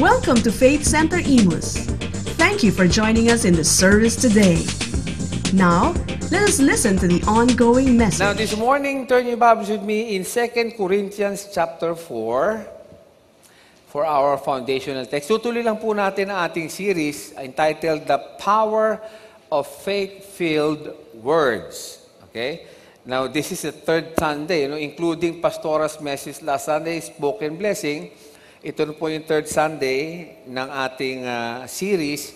Welcome to Faith Center Imus. Thank you for joining us in the service today. Now, let us listen to the ongoing message. Now, this morning, turn your Bibles with me in 2 Corinthians chapter 4 for our foundational text. Tutuloy lang po natin ang ating series entitled The Power of Faith-Filled Words. Okay? Now, this is the third Sunday, including Pastora's message last Sunday, Spoken Blessing. Ito na po yung third Sunday ng ating series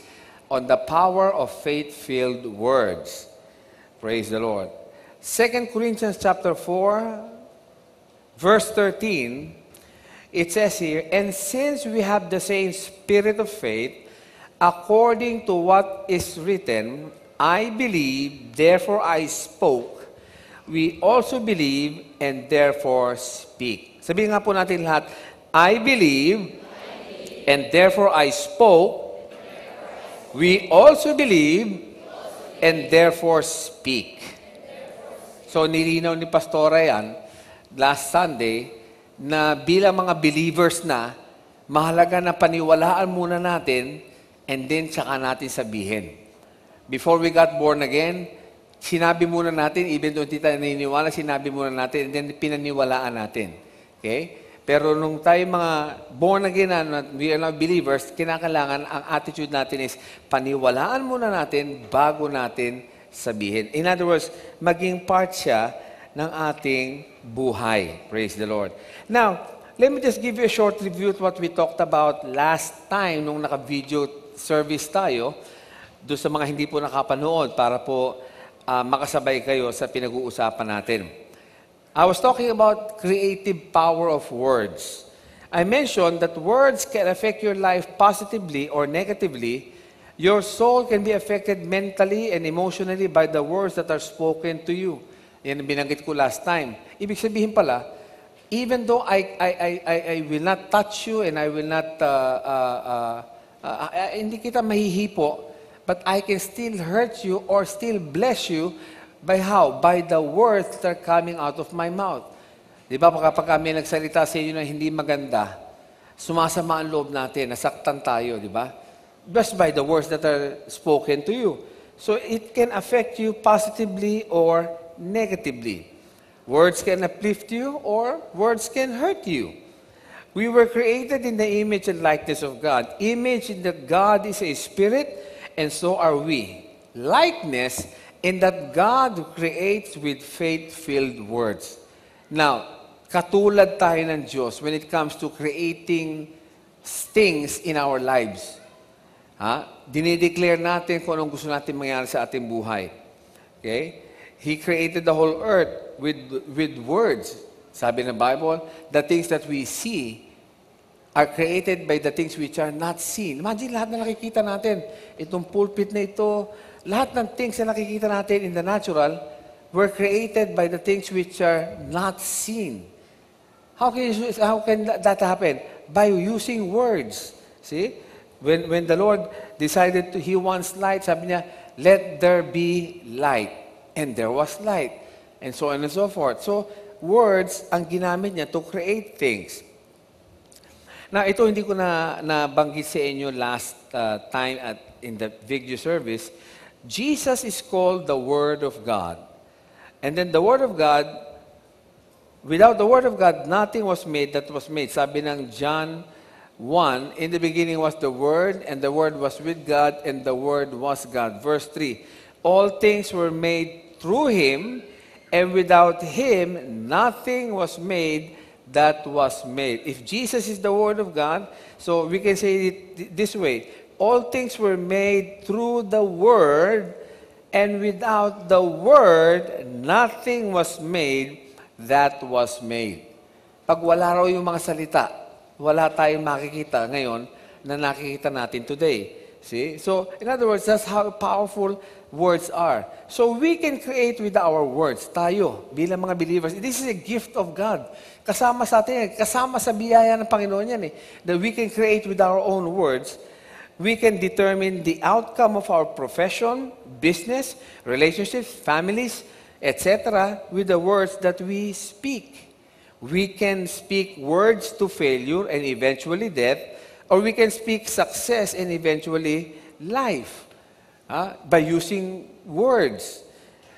on the power of faith-filled words. Praise the Lord. 2 Corinthians chapter 4, verse 13, it says here, "And since we have the same spirit of faith, according to what is written, I believe, therefore I spoke. We also believe, and therefore speak." Sabihin nga po natin lahat, I believe, and therefore I spoke. We also believe, and therefore speak. So, nilinaw ni Pastora yan last Sunday na bilang mga believers na, mahalaga na paniwalaan muna natin and then tsaka natin sabihin. Before we got born again, sinabi muna natin, even though hindi tayo naniniwala, sinabi muna natin and then pinaniwalaan natin. Okay? Pero nung tayo mga born again na we are now believers, kinakailangan ang attitude natin is paniwalaan muna natin bago natin sabihin. In other words, maging part siya ng ating buhay. Praise the Lord. Now, let me just give you a short review of what we talked about last time nung naka-video service tayo doon sa mga hindi po nakapanood para po makasabay kayo sa pinag-uusapan natin. I was talking about creative power of words. I mentioned that words can affect your life positively or negatively. Your soul can be affected mentally and emotionally by the words that are spoken to you. Yan ang binanggit ko last time. Ibig sabihin pala, even though I will not touch you and I will not, hindi kita mahihipo, but I can still hurt you or still bless you. By how? By the words that are coming out of my mouth. Di ba, kapag kami nagsalita sa inyo na hindi maganda, sumasama ang loob natin, nasaktan tayo, di ba? Just by the words that are spoken to you. So it can affect you positively or negatively. Words can uplift you or words can hurt you. We were created in the image and likeness of God. Image in that God is a spirit, and so are we. Likeness in that God creates with faith-filled words. Now, katulad tayo ng Diyos when it comes to creating things in our lives. Dinideclare natin kung anong gusto natin mangyari sa ating buhay. Okay? He created the whole earth with words. Sabi ng Bible, the things that we see are created by the things which are not seen. Imagine lahat na nakikita natin. Itong pulpit na ito, lahat ng things na nakikita natin in the natural were created by the things which are not seen. How can that happen? By using words. See? When the Lord decided He wants light, sabi niya, let there be light. And there was light. And so on and so forth. So, words ang ginamit niya to create things. Now, ito hindi ko na nabanggit sa inyo last time in the video service. Jesus is called the Word of God. And then the Word of God, without the Word of God, nothing was made that was made. Sabi ng John 1, in the beginning was the Word, and the Word was with God, and the Word was God. Verse 3, all things were made through Him, and without Him, nothing was made that was made. If Jesus is the Word of God, so we can say it this way, all things were made through the Word, and without the Word, nothing was made that was made. Pag wala raw yung mga salita, wala tayong makikita ngayon na nakikita natin today. See? So, in other words, that's how powerful words are. So, we can create with our words. Tayo, bilang mga believers, this is a gift of God. Kasama sa atin, kasama sa biyaya ng Panginoon yan that we can create with our own words. We can determine the outcome of our profession, business, relationships, families, etc. with the words that we speak. We can speak words to failure and eventually death, Or we can speak success and eventually life by using words.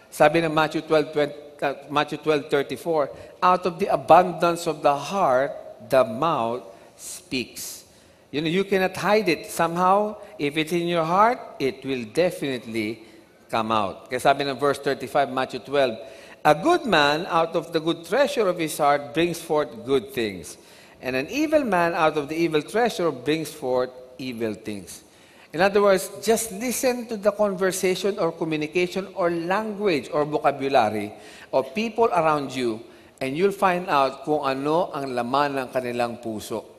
Sabi ng Matthew 12:34, out of the abundance of the heart, the mouth speaks. You cannot hide it. Somehow, if it's in your heart, it will definitely come out. Kaya sabi ng verse 35, Matthew 12, a good man out of the good treasure of his heart brings forth good things. And an evil man out of the evil treasure brings forth evil things. In other words, just listen to the conversation or communication or language or vocabulary of people around you and you'll find out kung ano ang laman ng kanilang puso.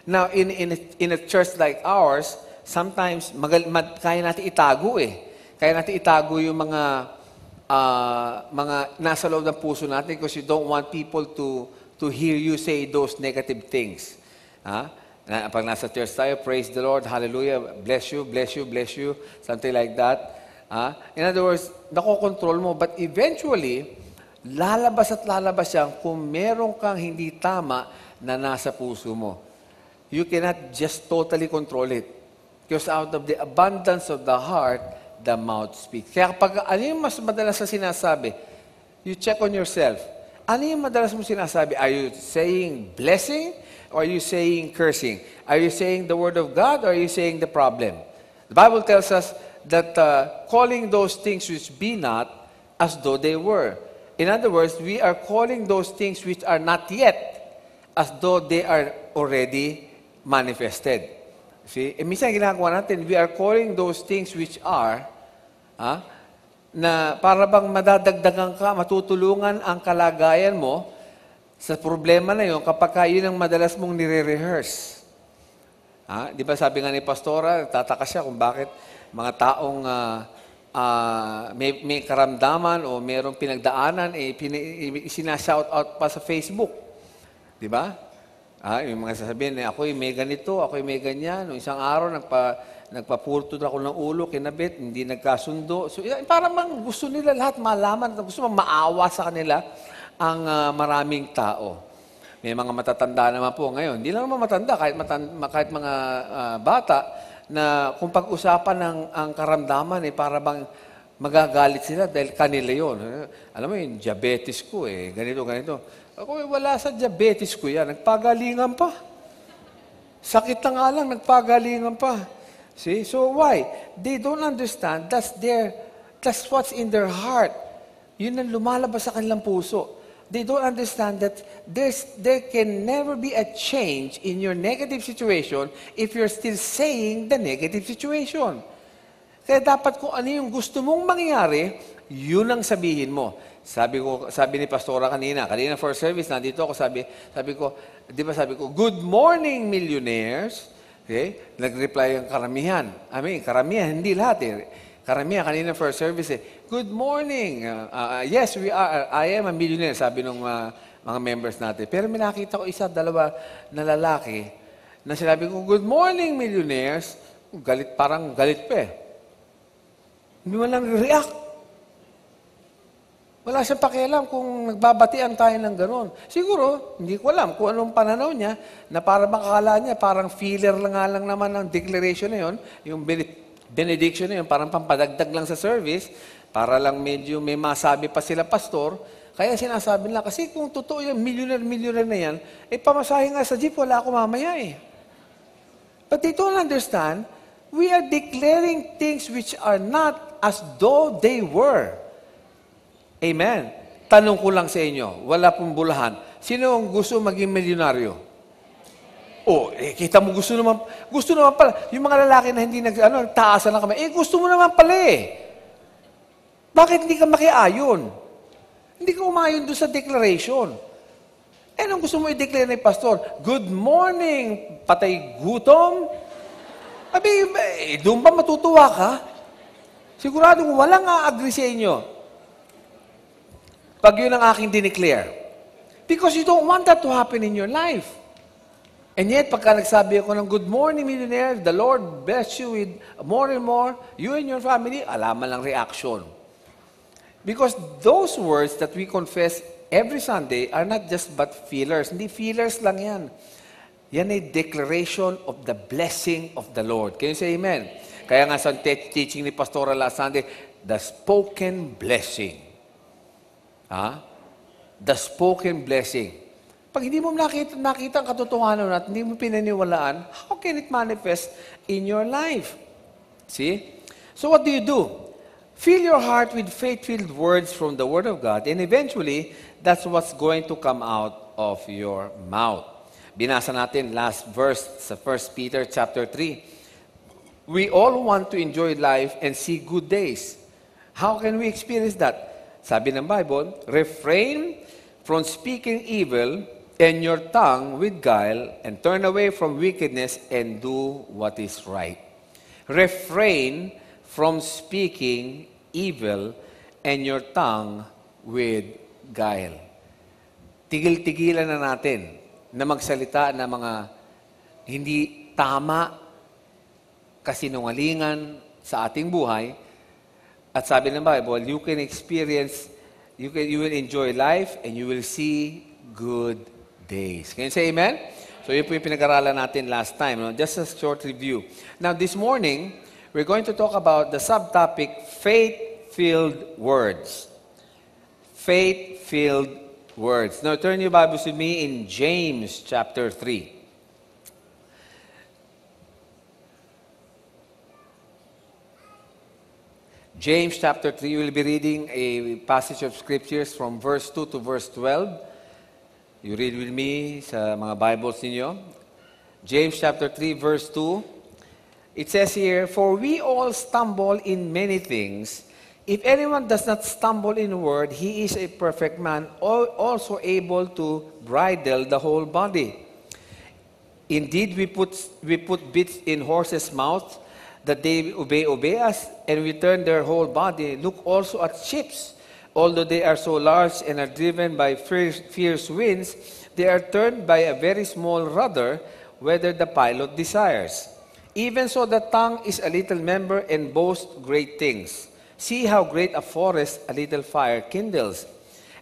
Now, in a church like ours, sometimes kaya natin itago eh. Kaya natin itago yung mga nasa loob ng puso natin because you don't want people to hear you say those negative things. Pag nasa church tayo, praise the Lord, hallelujah, bless you, bless you, bless you, something like that. In other words, nakokontrol mo, but eventually, lalabas at lalabas yan kung meron kang hindi tama na nasa puso mo. You cannot just totally control it. Because out of the abundance of the heart, the mouth speaks. Kaya kapag ano yung mas madalas na sinasabi, you check on yourself. Ano yung madalas mo sinasabi? Are you saying blessing or are you saying cursing? Are you saying the word of God or are you saying the problem? The Bible tells us that calling those things which be not as though they were. In other words, we are calling those things which are not yet as though they are already manifested. See? Minsan ginagawa natin, we are calling those things which are na para bang madadagdagan ka, matutulungan ang kalagayan mo sa problema na yun kapag yun ang madalas mong nire-rehearse. Di ba sabi nga ni Pastora, tataka siya kung bakit mga taong may karamdaman o mayroong pinagdaanan, sinashout out pa sa Facebook. Di ba? Yung mga sasabihin, ako'y may ganito, ako'y may ganyan. Noong isang araw, nagpapurtod ako ng ulo, kinabit, hindi nagkasundo. So, parang gusto nila lahat malaman, gusto maawa sa kanila ang maraming tao. May mga matatanda naman po ngayon. Hindi lang naman matanda, kahit mga bata, na kung pag-usapan ang karamdaman, para bang magagalit sila dahil kanila yun. Alam mo yung diabetes ko, ganito. Ako, wala sa diabetes ko yan. Nagpagalingan pa. Sakit na nga lang, nagpagalingan pa. See? So why? They don't understand. That's what's in their heart. Yun ang lumalabas sa kanilang puso. They don't understand that there can never be a change in your negative situation if you're still saying the negative situation. Kaya dapat kung ano yung gusto mong mangyari, yun ang sabihin mo. Sabi ni Pastora kanina for service, nandito ako, sabi ko, good morning, millionaires. Okay? Nag-reply ang karamihan. Karamihan, hindi lahat Karamihan, kanina for service good morning. Yes, I am a millionaire, sabi ng mga members natin. Pero may nakita ko dalawa na lalaki na sinabi ko, good morning, millionaires. Parang galit pa Hindi mo lang react. Wala siyang pakialam kung nagbabatian tayo ng gano'n. Siguro, hindi ko alam kung anong pananaw niya, na para makakala niya, parang filler lang naman ng declaration na yun, yung benediction na yun, parang pampadagdag lang sa service, para lang medyo may masabi pa sila, pastor. Kaya sinasabi nila, kasi kung totoo yung millionaire na yan, pamasahe nga sa jeep, wala ako mamaya But they don't understand, we are declaring things which are not as though they were. Amen. Tanong ko lang sa inyo, wala pong bulahan. Sino ang gusto maging milyonaryo? Kita mo gusto naman pala. Yung mga lalaki na hindi taasan lang kami, gusto mo naman pala Bakit hindi ka makiayon? Hindi ka umayon doon sa declaration. Anong gusto mo i-declare ni pastor? Good morning, patay gutom. Doon ba matutuwa ka? Siguradong walang a-agree sa inyo. Pag yun ang aking dineclare. Because you don't want that to happen in your life. And yet, pagka nagsabi ako ng good morning, millionaire, the Lord bless you with more and more, you and your family, alaman lang reaction. Because those words that we confess every Sunday are not just but fillers. Hindi fillers lang yan. yan ay declaration of the blessing of the Lord. Can you say amen? Kaya nga sa teaching ni Pastora last Sunday, the spoken blessing. The spoken blessing. Pag hindi mo nakita ang katotohanan at hindi mo pinaniwalaan, how can it manifest in your life? See? So what do? Fill your heart with faith-filled words from the Word of God, and eventually, that's what's going to come out of your mouth. Binasa natin last verse sa 1 Peter chapter 3. We all want to enjoy life and see good days. How can we experience that? Sabi ng Bible, refrain from speaking evil and your tongue with guile, and turn away from wickedness and do what is right. Refrain from speaking evil and your tongue with guile. Tigil-tigilan na natin na magsalita ng mga hindi tama, kasinungalingan sa ating buhay. At sabi ng Bible, you can experience, you will enjoy life and you will see good days. Can you say amen? So yun po yung pinag-aralan natin last time. No? Just a short review. Now this morning, we're going to talk about the subtopic, faith-filled words. Faith-filled words. Now turn your Bibles with me in James chapter 3. James chapter 3, we will be reading a passage of scriptures from verse 2 to verse 12. You read with me sa mga Bibles ninyo. James chapter 3, verse 2. It says here, "For we all stumble in many things. If anyone does not stumble in a word, he is a perfect man, also able to bridle the whole body. Indeed, we put bits in horses' mouths, that they obey us, and we turn their whole body. Look also at ships. Although they are so large and are driven by fierce winds, they are turned by a very small rudder, whether the pilot desires. Even so, the tongue is a little member and boasts great things. See how great a forest a little fire kindles.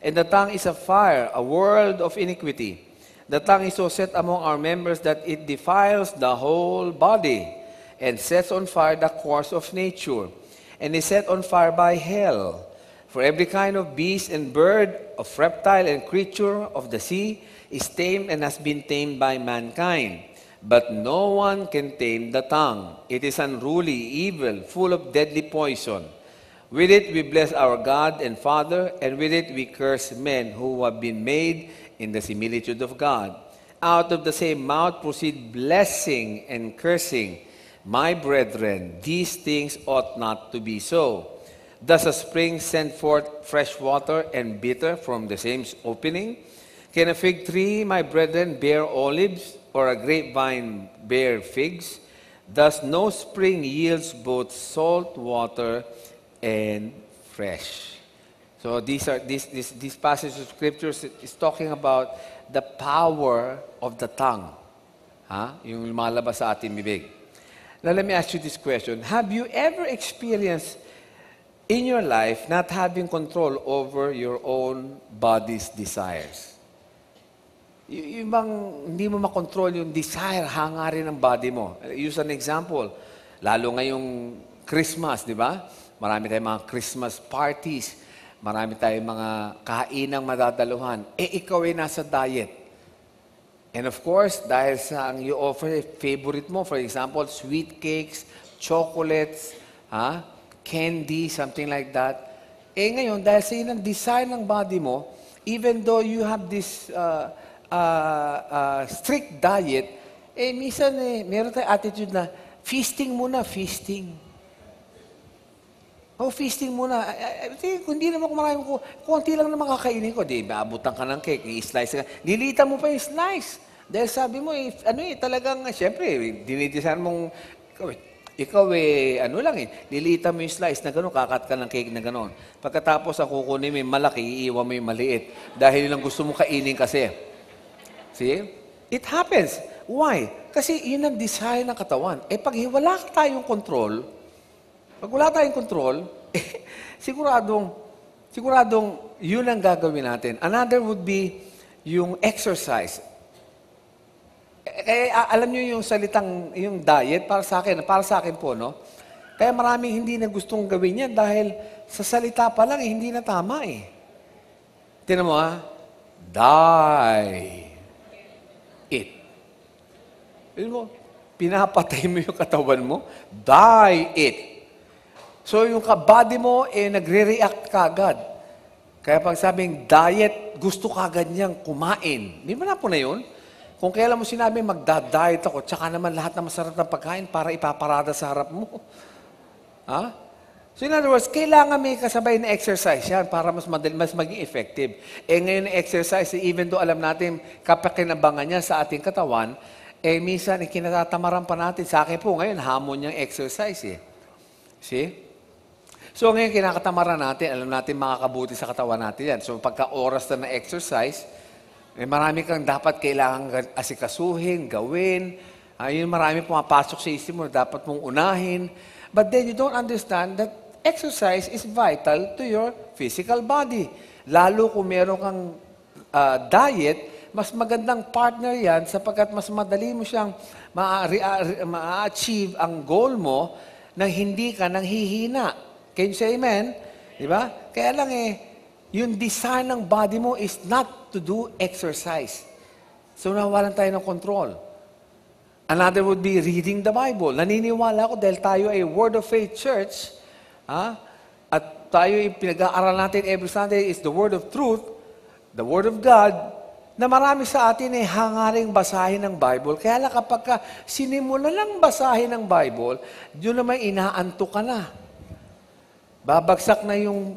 And the tongue is a fire, a world of iniquity. The tongue is so set among our members that it defiles the whole body, and sets on fire the course of nature, and is set on fire by hell. For every kind of beast and bird, of reptile and creature of the sea is tamed and has been tamed by mankind. But no one can tame the tongue. It is unruly, evil, full of deadly poison. With it we bless our God and Father, and with it we curse men who have been made in the similitude of God. Out of the same mouth proceed blessing and cursing. My brethren, these things ought not to be so. Does a spring send forth fresh water and bitter from the same opening? Can a fig tree, my brethren, bear olives, or a grapevine bear figs? Thus no spring yields both salt water and fresh. So this passage of scriptures is talking about the power of the tongue. Yung lumalabas sa ating bibig. Now let me ask you this question. Have you ever experienced in your life not having control over your own body's desires? Yung bang hindi mo makontrol yung desire, hangarin ng body mo. Use an example. Lalo ngayong Christmas, di ba? Marami tayong mga Christmas parties. Marami tayong mga kainang madadaluhan. Ikaw ay nasa diet. And of course, dahil sa ang you offer, favorite mo, for example, sweet cakes, chocolates, candy, something like that. Ngayon, dahil sa yun ang desire ng body mo, even though you have this strict diet, minsan meron tayong attitude na, feasting muna, feasting. Feasting muna. Kung hindi naman kumakain ko, konti lang naman kakainin ko, di maabutan ka ng cake, i-slice ka. Nilita mo pa yung slice. Dahil sabi mo, talagang, siyempre, dinidesign mong, ikaw nilita mo yung slice na gano'n, kakat ka ng cake na gano'n. Pagkatapos ang kukunin mo yung malaki, iiwan mo yung maliit. Dahil lang gusto mo kainin kasi. See? It happens. Why? Kasi yun ang desire ng katawan. Pag wala tayong control, siguradong yun ang gagawin natin. Another would be yung exercise. Alam niyo yung salitang, yung diet, para sa akin po, no? Kaya maraming hindi na gustong gawin yan dahil sa salita pa lang, hindi na tama eh. Tingnan mo die it. Tingnan mo, pinapatay mo yung katawan mo, die it. So yung body mo, nagre-react kagad. Kaya pag sabing diet, gusto kagad niyang kumain. Di ba na po na yun? Kung kailan mo sinabi, magda-diet ako, tsaka naman lahat ng masarap ng pagkain para ipaparada sa harap mo. Ha? So in other words, kailangan may kasabay na exercise yan para mas maging effective. Ngayon na exercise, even though alam natin kapakinabangan niya sa ating katawan, minsan kinatatamararan pa natin. Sa akin po ngayon, hamon niyang exercise eh. See? So ngayon kinakatamaran natin, alam natin makakabuti sa katawan natin yan. So pagka oras na exercise, marami kang dapat kailangan asikasuhin, gawin. Yun marami pumapasok sa isip mo, dapat mong unahin. But then you don't understand that exercise is vital to your physical body. Lalo kung meron kang diet, mas magandang partner yan sapagkat mas madali mo siyang ma-achieve ang goal mo nang hindi ka nang hihina. Can you say amen? Diba? Kaya lang yung design ng body mo is not to do exercise. So nawawalan tayo ng control. Another would be reading the Bible. Naniniwala ako dahil tayo ay Word of Faith Church, at tayo pinag-aaral natin every Sunday is the Word of Truth, the Word of God, na marami sa atin ay hangaring basahin ng Bible. Kaya lang kapag sinimula lang basahin ng Bible, yun naman inaantok ka na. Babagsak na yung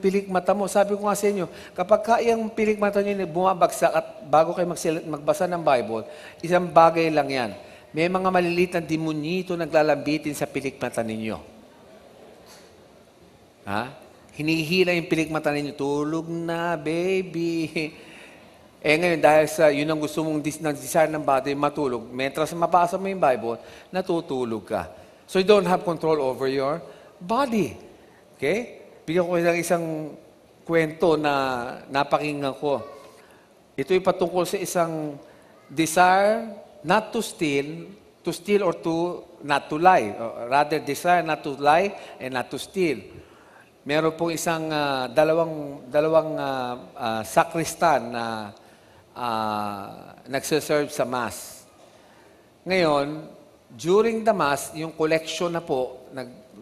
pilik mata mo. Sabi ko nga sa inyo, kapag yung pilik mata nyo bumabagsak at bago kayo magbasa ng Bible, isang bagay lang yan. May mga maliliit na demonyito naglalambitin sa pilik mata ninyo. Hinihila yung pilik mata ninyo. Tulog na, baby. Ngayon, dahil sa yun ang gusto mong desire ng body, matulog. Mentras mabasa mo yung Bible, natutulog ka. So you don't have control over your body. Okay? Bigyan ko ng isang kwento na napakinggan ko. Ito'y patungkol sa isang desire not to steal or to not to lie. Or rather, desire not to lie and not to steal. Meron pong isang dalawang sakristan na nagsiserve sa Mass. Ngayon, during the Mass, yung collection na po,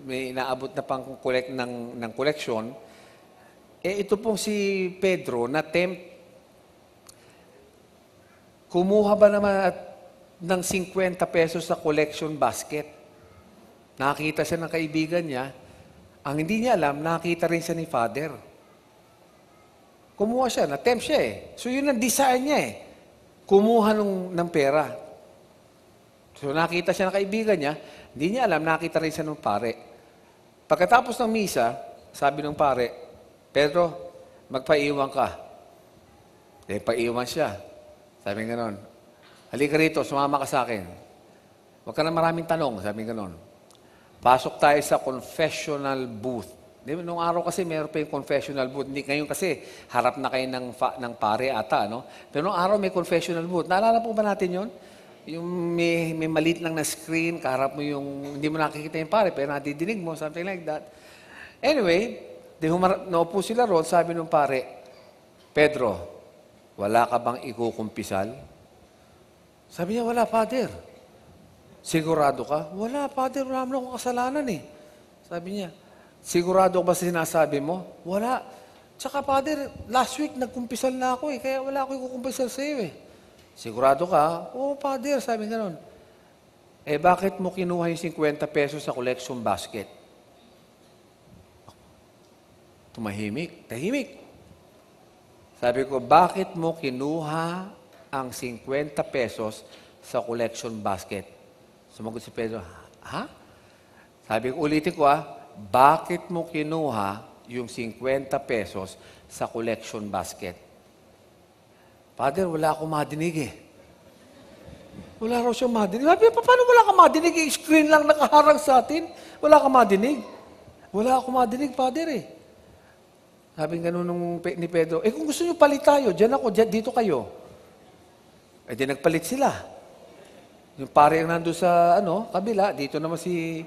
may inaabot na pang collect ng collection, ito pong si Pedro na kumuha ba naman ng 50 pesos sa collection basket. Nakakita siya ng kaibigan niya. Ang hindi niya alam, nakakita rin siya ni Father. Kumuha siya, na-tempt siya eh. So yun ang desire niya eh. Kumuha ng pera. So nakita siya ng kaibigan niya, hindi niya alam, nakita rin siya ng pare. Pagkatapos ng misa, sabi ng pare, Pedro, magpaiwan ka. Paiwan siya. Sabi gano'n, halika rito, sumama ka sa akin. Huwag ka na maraming tanong, sabi gano'n. Pasok tayo sa confessional booth. Nung araw kasi, meron pa yung confessional booth. Hindi ngayon kasi, harap na kayo ng pare ata, no? Pero nung araw may confessional booth. Naalala po ba natin yun? Yung may maliit lang na screen, kaharap mo yung, hindi mo nakikita yung pare, pero nadidinig mo, something like that. Anyway, naupo sila ron, sabi ng pare, Pedro, wala ka bang ikukumpisal? Sabi niya, wala, Father. Sigurado ka? Wala, Father, wala mo akong kasalanan eh. Sabi niya, sigurado ka ba sa sinasabi mo? Wala. Tsaka, Father, last week nagkumpisal na ako eh, kaya wala ako ikukumpisal sa iyo eh. Sigurado ka? Oo, Father, sabi gano'n. Bakit mo kinuha yung 50 pesos sa collection basket? Tumahimik. Tahimik. Sabi ko, bakit mo kinuha ang 50 pesos sa collection basket? Sumagot si Pedro, ha? Sabi ko, ulitin ko bakit mo kinuha yung 50 pesos sa collection basket? Father, wala akong madinig eh. Wala raw siyang madinig. Sabi, paano wala kang madinig? Screen lang nakaharang sa atin. Wala kang madinig. Wala akong madinig, Father eh. Sabi nga ni Pedro, kung gusto niyo palit tayo, dyan ako, dito kayo. Eh di nagpalit sila. Yung pare ang nandun sa kabila, dito naman si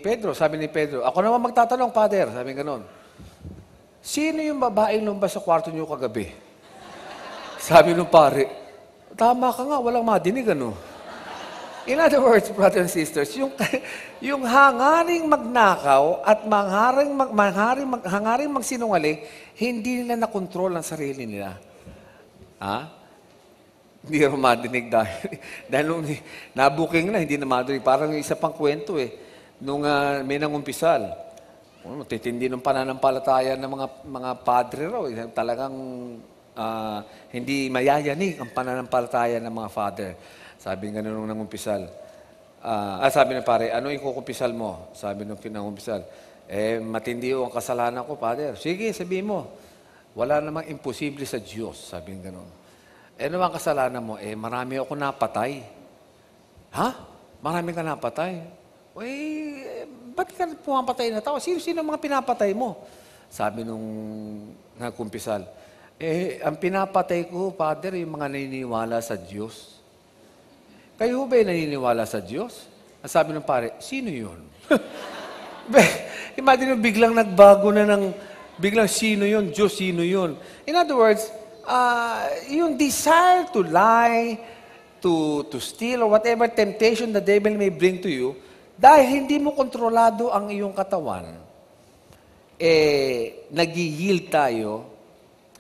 Pedro. Sabi ni Pedro, ako naman magtatanong, Father. Sabi ganon. Sino yung babaeng lumabas sa kwarto niyo kagabi? Sabi nung pare, tama ka nga, walang madinig, In other words, brothers and sisters, yung hangaring magnakaw at hangaring magsinungaling, hindi nila nakontrol ang sarili nila. Ha? Hindi rin madinig dahil nung nabuking na, hindi na madinig. Parang isa pang kwento nung may nangumpisal. Titindi ng pananampalataya ng mga padre raw. Talagang hindi mayayanig ang pananampalataya ng mga father. Sabi nga nung nangumpisal. Sabi ng pare, ano yung kukumpisal mo? Sabi nung pinangumpisal, matindi ang kasalanan ko, Father. Sige, sabihin mo. Wala namang imposible sa Diyos. Sabi ng gano'n. Ano ang kasalanan mo? Marami ako napatay. Ha? Marami ka napatay? Ba't ka pumapatay na tao? Sino mga pinapatay mo? Sabi nung nagkumpisal, ang pinapatay ko, Father, yung mga naniniwala sa Diyos. Kayo ba naniniwala sa Diyos? Sabi ng pare, sino yun? Imagine mo, biglang nagbago na biglang sino yun? Diyos, sino yun? In other words, yung desire to lie, to steal, or whatever temptation the devil may bring to you, dahil hindi mo kontrolado ang iyong katawan, nag-yield tayo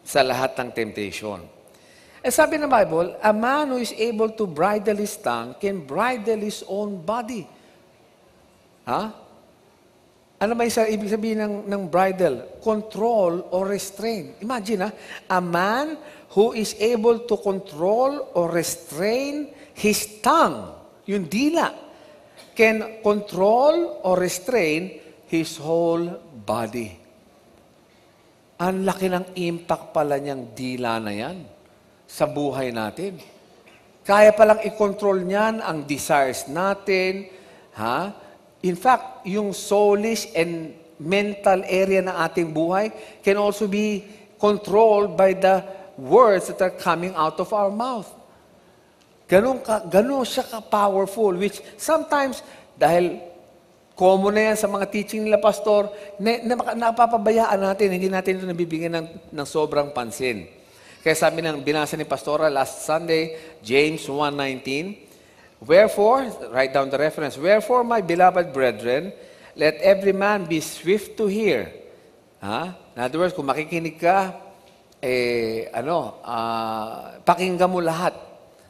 sa lahat ng temptation. Sabi ng Bible, a man who is able to bridle his tongue can bridle his own body. Ha? Ano ba ibig sabihin ng bridle? Control or restrain. Imagine, a man who is able to control or restrain his tongue, yung dila, can control or restrain his whole body. Ang laki ng impact pala niyang dila na yan sa buhay natin. Kaya palang i-control niyan ang desires natin. Ha? In fact, yung soulish and mental area ng ating buhay can also be controlled by the words that are coming out of our mouth. Ganun siya ka-powerful, which sometimes, dahil common na yan sa mga teaching nila, Pastor, napapabayaan natin, hindi natin ito nabibigyan ng sobrang pansin. Kaya sabi ng binasa ni Pastora last Sunday, James 1:19, wherefore, write down the reference, wherefore, my beloved brethren, let every man be swift to hear. In other words, kung makikinig ka, pakinggan mo lahat.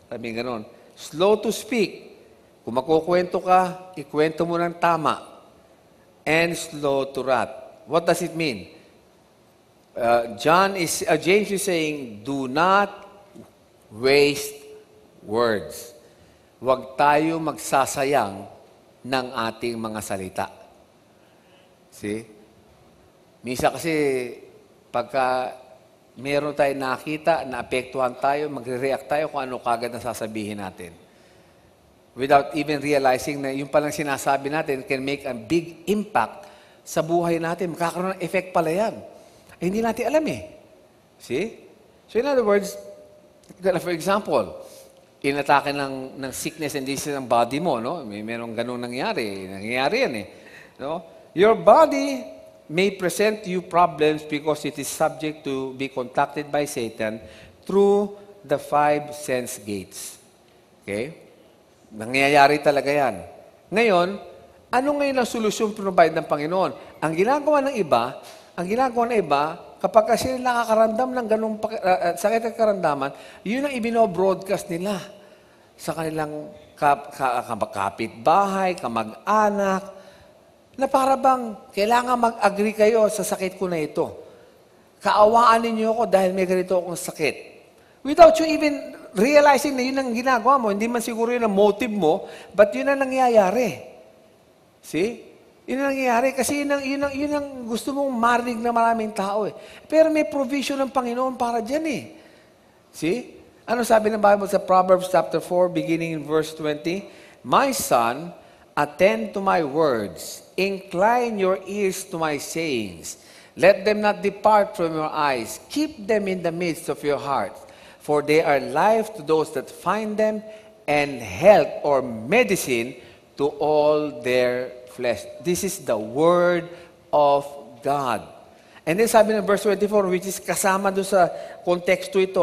Sabi ganon. Slow to speak. Kung makukwento ka, ikwento mo ng tama. And slow to wrath. What does it mean? James is saying, do not waste words. Huwag tayo magsasayang ng ating mga salita. See? Misa kasi, pagka meron tayo nakita, naapektuhan tayo, magre-react tayo kung ano kagad na sasabihin natin. Without even realizing na yung palang sinasabi natin can make a big impact sa buhay natin. Makakaroon ng effect pala yan. Hindi natin alam See? So in other words, for example, inatake ng sickness and disease ng body mo, no? Merong ganun nangyari. Nangyayari yan No? Your body may present you problems because it is subject to be contacted by Satan through the 5 sense gates. Okay? Nangyayari talaga yan. Ngayon, ano ngayon ang solusyon provide ng Panginoon? Ang ginagawa ng iba, kapag kasi nakakaramdam ng ganung sakit at karamdaman, yun ang ibino-broadcast nila sa kanilang kapitbahay, kamag-anak, na para bang kailangan mag-agree kayo sa sakit ko na ito. Kaawaan ninyo ako dahil may ganito akong sakit. Without you even realizing na yun ang ginagawa mo, hindi man siguro yun ang motive mo, but yun ang nangyayari. See? Yun ang nangyayari kasi yun ang gusto mong marinig na maraming tao Pero may provision ng Panginoon para dyan See? Ano sabi ng Bible sa Proverbs chapter 4 beginning in verse 20? My son, attend to my words. Incline your ears to my sayings. Let them not depart from your eyes. Keep them in the midst of your heart. For they are life to those that find them, and health or medicine to all their flesh. This is the word of God. And then sabi ng verse 24, which is kasama doon sa konteksto ito,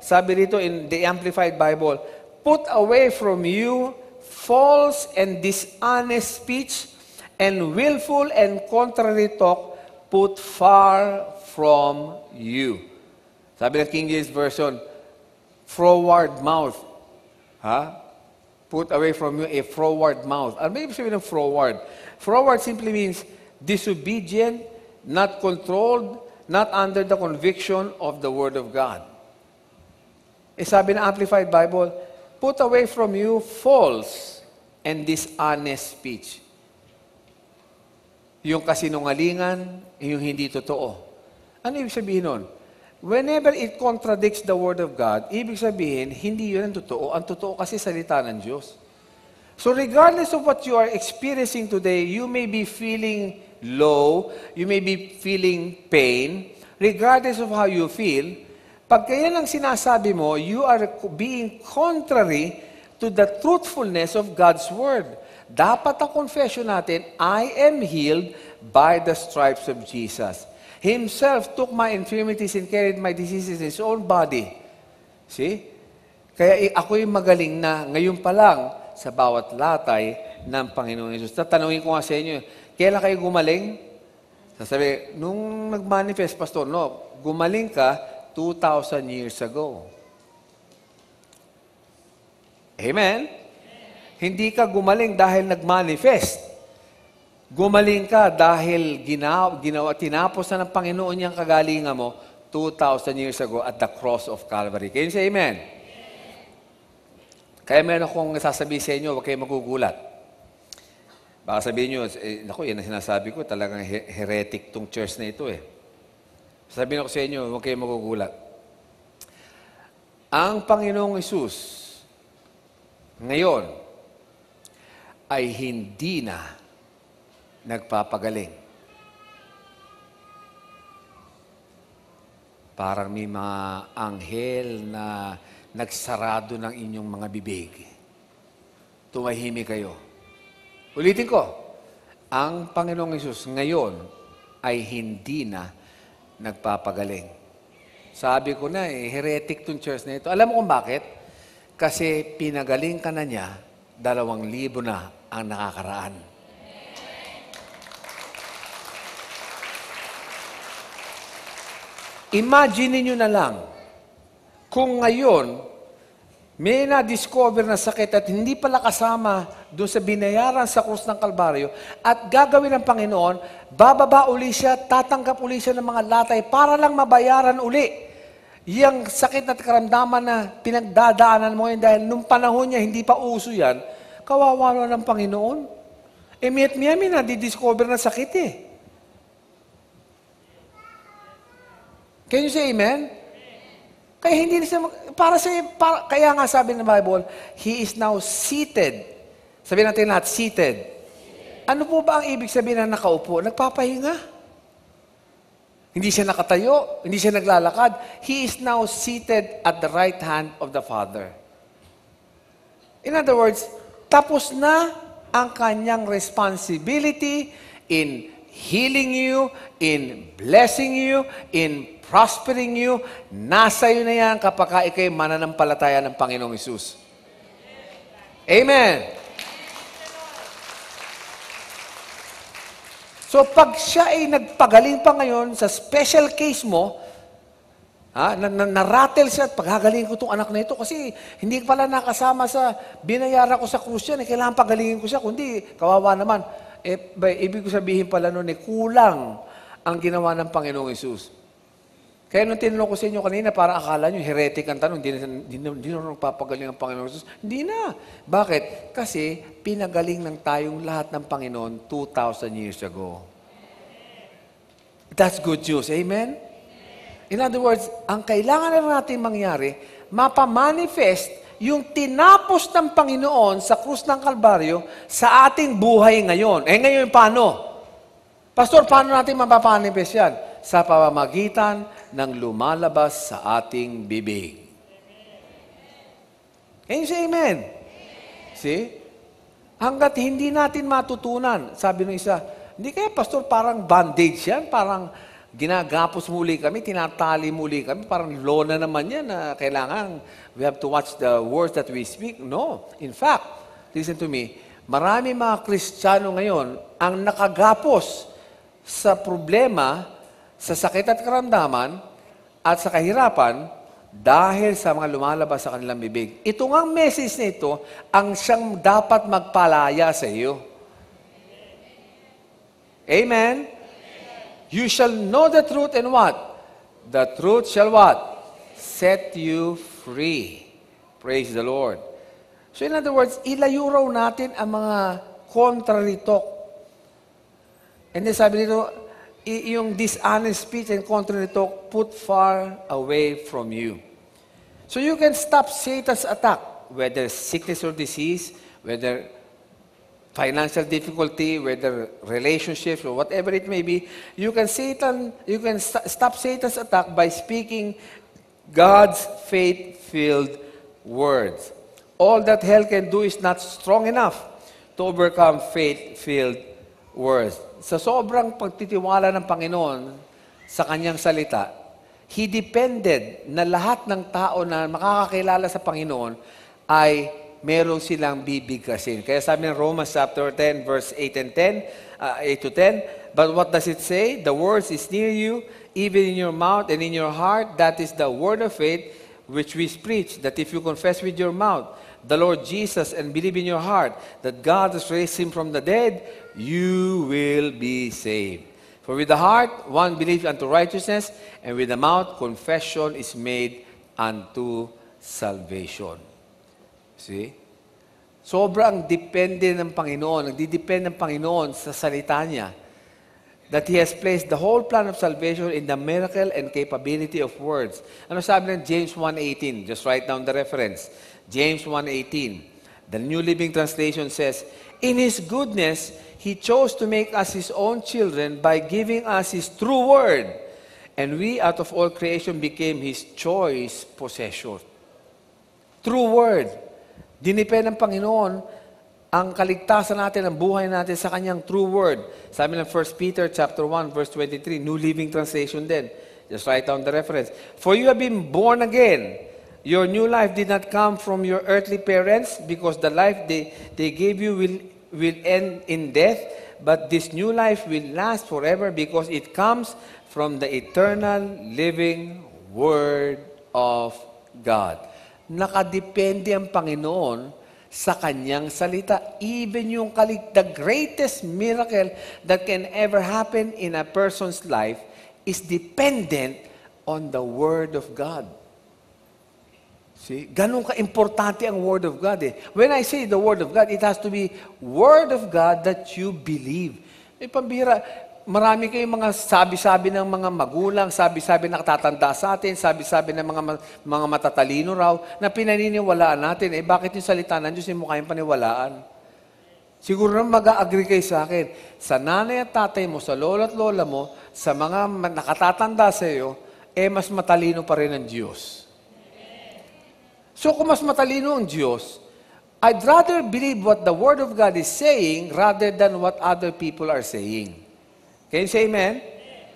sabi rito in the Amplified Bible, put away from you false and dishonest speech, and willful and contrary talk, put far from you. Sabi ng King James Version, froward mouth. Put away from you a froward mouth. Ano ba ibig sabihin ng froward? Froward simply means disobedient, not controlled, not under the conviction of the Word of God. Sabi ng Amplified Bible, put away from you false and dishonest speech. Yung kasinungalingan, yung hindi totoo. Ano ibig sabihin nun? Whenever it contradicts the Word of God, ibig sabihin, hindi yun ang totoo. Ang totoo kasi salita ng Diyos. So regardless of what you are experiencing today, you may be feeling low, you may be feeling pain, regardless of how you feel, pag kaya lang sinasabi mo, you are being contrary to the truthfulness of God's Word. Dapat ang confession natin, I am healed by the stripes of Jesus. Himself took my infirmities and carried my diseases in His own body. See? Kaya ako'y magaling na ngayon pa lang sa bawat latay ng Panginoon Jesus. Tatanungin ko nga sa inyo, kailan kayo gumaling? Sasabi, nung nag-manifest, Pastor, no, gumaling ka 2,000 years ago. Amen? Hindi ka gumaling dahil nag-manifest. Gumaling ka dahil tinapos na ng Panginoon niyang kagalingan mo 2,000 years ago at the cross of Calvary. Can you say amen? Kaya meron akong sasabihin sa inyo, huwag kayong magugulat. Baka sabihin nyo, naku, yan ang sinasabi ko, talagang heretic tong church na ito . Sabihin ako sa inyo, huwag kayong magugulat. Ang Panginoong Hesus, ngayon, ay hindi na nagpapagaling. Parang may mga anghel na nagsarado ng inyong mga bibig. Tumahimik kayo. Ulitin ko, ang Panginoong Hesus ngayon ay hindi na nagpapagaling. Sabi ko na, heretic tong church na ito. Alam mo kung bakit? Kasi pinagaling ka na niya, 2,000 na ang nakakaraan. Imagine niyo na lang, kung ngayon, may na-discover na sakit at hindi pala kasama doon sa binayaran sa krus ng Kalbaryo at gagawin ng Panginoon, bababa uli siya, tatanggap uli siya ng mga latay para lang mabayaran uli. Yang sakit at karamdaman na pinagdadaanan mo yun dahil nung panahon niya hindi pa uso yan, kawawa ng Panginoon. Miya't-miya may na-discover na sakit . Can you say amen? Kaya hindi na siya, kaya nga sabi ng Bible, He is now seated. Sabihin natin lahat, seated. Ano po ba ang ibig sabihin na nakaupo? Nagpapahinga. Hindi siya nakatayo, hindi siya naglalakad. He is now seated at the right hand of the Father. In other words, tapos na ang kanyang responsibility in healing you, in blessing you, in prospering you. Nasa iyo na yan kapag ikay mananampalataya ng Panginoong Hesus. Amen. So pag siya ay nagpagaling pa ngayon sa special case mo, na-rattle siya at paghagaling ko itong anak na ito kasi hindi pala nakasama sa binayaran ko sa krus yan. Kailangan pagalingin ko siya. Kundi, kawawa naman. Ibig ko sabihin pala noon, kulang ang ginawa ng Panginoong Hesus. Kaya nung tinanong ko sa inyo kanina, parang akala nyo, heretic ang tanong, hindi na nagpapagaling ang Panginoong Hesus. Hindi na. Bakit? Kasi pinagaling ng tayong lahat ng Panginoon 2,000 years ago. That's good news. Amen? In other words, ang kailangan na natin mangyari, mapamanifest yung tinapos ng Panginoon sa krus ng Kalbaryo sa ating buhay ngayon. Ngayon paano? Pastor, paano natin mapapanifest yan? Sa pamamagitan ng lumalabas sa ating bibig. Can you say amen? See? Hanggat hindi natin matutunan, sabi ng isa, hindi kaya, Pastor, parang bandage yan, parang ginagapos muli kami, tinatali muli kami, parang lona naman yan na kailangan, we have to watch the words that we speak. No. In fact, listen to me, marami mga Kristiyano ngayon ang nakagapos sa problema, sa sakit at karamdaman, at sa kahirapan, dahil sa mga lumalabas sa kanilang bibig. Ito nga message na ito, ang siyang dapat magpalaya sa iyo. Amen? You shall know the truth and what? The truth shall what? Set you free. Praise the Lord. So in other words, ilayo raw natin ang mga contrary talk. And then sabi nito, yung dishonest speech and contrary talk, put far away from you. So you can stop Satan's attack, whether sickness or disease, whether financial difficulty, whether relationships or whatever it may be. You can stop Satan's attack by speaking God's faith-filled words. All that hell can do is not strong enough to overcome faith-filled words. Sa sobrang pagtitiwala ng Panginoon sa kanyang salita, He depended na lahat ng tao na makakakilala sa Panginoon ay meron silang bibigkasin. Kaya sabi ng Romans chapter 10, verse 8 and 10, 8 to 10, but what does it say? The words is near you, even in your mouth and in your heart. That is the word of faith which we preach, that if you confess with your mouth the Lord Jesus and believe in your heart that God has raised Him from the dead, you will be saved. For with the heart one believes unto righteousness, and with the mouth confession is made unto salvation. See? Sobrang depende ng Panginoon, nagdidepende ng Panginoon sa salita niya, that He has placed the whole plan of salvation in the miracle and capability of words. Ano sabi ng James 1:18? Just write down the reference. James 1:18. The New Living Translation says, in His goodness, He chose to make us His own children by giving us His true word. And we, out of all creation, became His choice possession. True word. Dinipend ng Panginoon ang kaligtasan natin, ang buhay natin sa Kanyang true word. Sabi ng 1 Peter chapter 1, verse 23, New Living Translation din. Just write down the reference. For you have been born again. Your new life did not come from your earthly parents, because the life they gave you will end in death, but this new life will last forever because it comes from the eternal living Word of God. Nakadepende ang Panginoon sa Kanyang salita. Even yung the greatest miracle that can ever happen in a person's life is dependent on the Word of God. See? Ganun ka-importante ang Word of God eh. When I say the Word of God, it has to be Word of God that you believe. May pambira, marami kayong mga sabi-sabi ng mga magulang, sabi-sabi na katatanda sa atin, sabi-sabi ng mga matatalino raw, na pinaniniwalaan natin. Eh, bakit yung salita ng Diyos hindi mo kayang paniwalaan? Siguro naman mag-a-agree kayo sa akin. Sa nanay at tatay mo, sa lola at lola mo, sa mga nakatatanda sa iyo, eh mas matalino pa rin ang Diyos. So kung mas matalino ang Diyos, I'd rather believe what the Word of God is saying rather than what other people are saying. Can you say amen?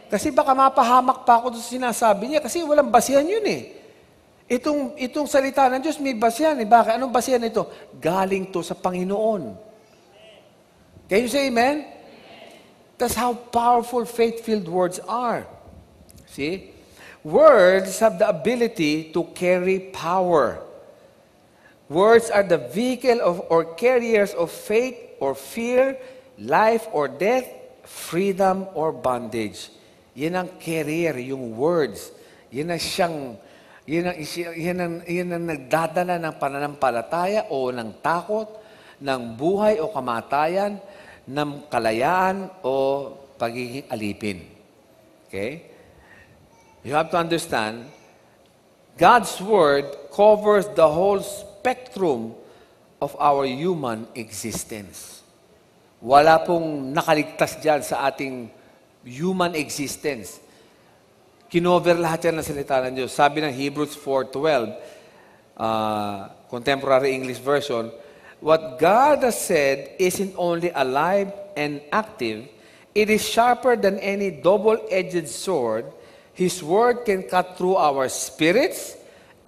Kasi baka mapahamak pa ako sa sinasabi niya kasi walang basihan yun eh. Itong salita ng Diyos may basihan eh. Bakit? Anong basihan ito? Galing to sa Panginoon. Can you say amen? That's how powerful faith-filled words are. See? Words have the ability to carry power. Words are the vehicle or carriers of faith or fear, life or death, freedom or bondage. Yan ang carrier, yung words. Yan ang nagdadala ng pananampalataya o ng takot, ng buhay o kamatayan, ng kalayaan o pagiging alipin. Okay? You have to understand, God's Word covers the whole spectrum of our human existence. Wala pong nakaligtas dyan sa ating human existence. Kinover lahat yan ng salita ng Diyos. Sabi ng Hebrews 4:12, Contemporary English Version, what God has said isn't only alive and active, it is sharper than any double-edged sword. His word can cut through our spirits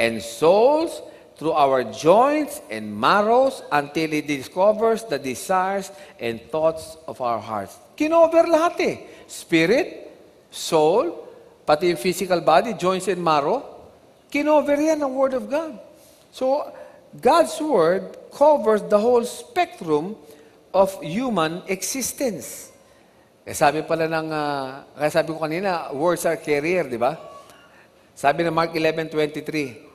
and souls, through our joints and marrows, until it discovers the desires and thoughts of our hearts. Kinover lahat eh. Spirit, soul, pati yung physical body, joints and marrow. Kinover yan ang Word of God. So, God's Word covers the whole spectrum of human existence. Sabi pala kaya sabi ko kanina, words are carrier, di ba? Sabi ng Mark 11:23,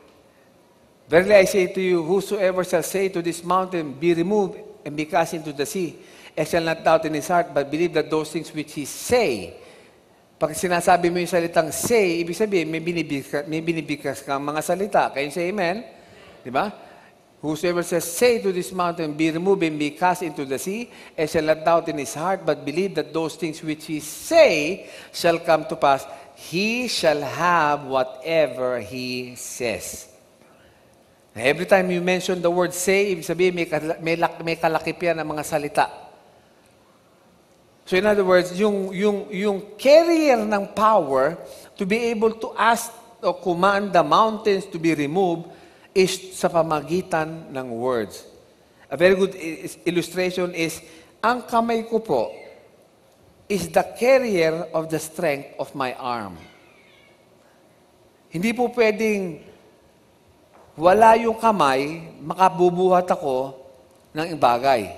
Verily I say to you, whosoever shall say to this mountain, be removed and be cast into the sea, and shall not doubt in his heart, but believe that those things which he say. Pag sinasabi mo yung salitang say, ibig sabihin, may binibigkas kang mga salita. Can you say amen? Di ba? Whosoever says, say to this mountain, be removed and be cast into the sea, and shall not doubt in his heart, but believe that those things which he say shall come to pass, he shall have whatever he says. Every time you mention the word say, ibig sabihin, may kalakip yan ng mga salita. So in other words, yung carrier ng power to be able to ask or command the mountains to be removed is sa pamagitan ng words. A very good illustration is, ang kamay ko po is the carrier of the strength of my arm. Hindi po pwedeng wala yung kamay, makabubuhat ako ng bagay.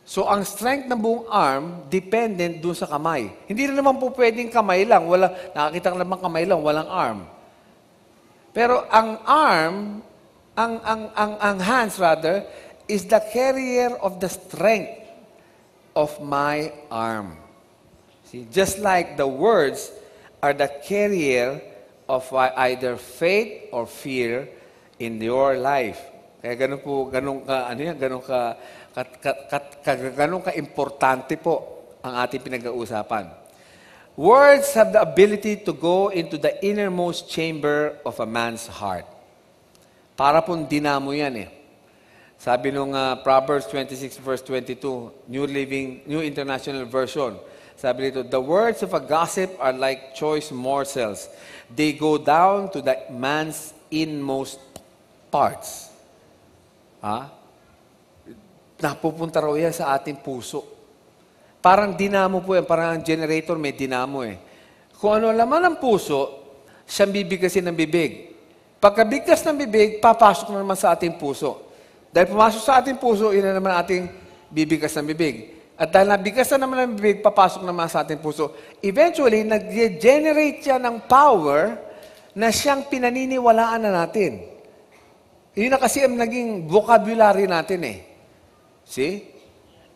So, ang strength ng buong arm, dependent dun sa kamay. Hindi na naman po pwedeng kamay lang. Nakakita ka naman kamay lang, walang arm. Pero ang arm, ang hands rather, is the carrier of the strength of my arm. See, just like the words are the carrier of either faith or fear in your life. Kaya ganun ka-importante po ang ating pinag-uusapan. Words have the ability to go into the innermost chamber of a man's heart. Para pong dinamo yan eh. Sabi nung Proverbs 26 verse 22, New International Version, sabi nito, the words of a gossip are like choice morsels. They go down to the man's inmost parts. Napupunta raw yan sa ating puso. Parang dinamo po yan, parang ang generator may dinamo eh. Kung ano laman ng puso, siyang bibigasin ng bibig. Pagkabigkas ng bibig, papasok na naman sa ating puso. Dahil pumasok sa ating puso, yun na naman ating bibigas ng bibig. At dahil nabigas na naman ng bibig, papasok naman sa ating puso. Eventually, nag-generate siya ng power na siyang pinaniniwalaan na natin. Yun na kasi ang naging vocabulary natin eh. See?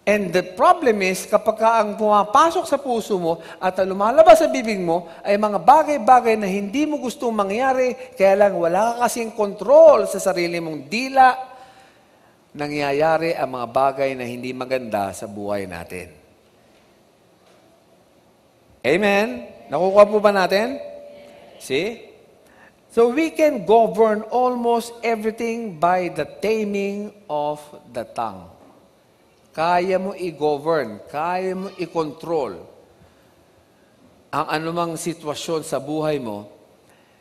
And the problem is, kapag ang pumapasok sa puso mo at lumalabas sa bibig mo, ay mga bagay-bagay na hindi mo gustong mangyari, kaya lang wala ka kasing control sa sarili mong dila, nangyayari ang mga bagay na hindi maganda sa buhay natin. Amen? Nakukuha po ba natin? See? So we can govern almost everything by the taming of the tongue. Kaya mo i-govern, kaya mo i-control ang anumang sitwasyon sa buhay mo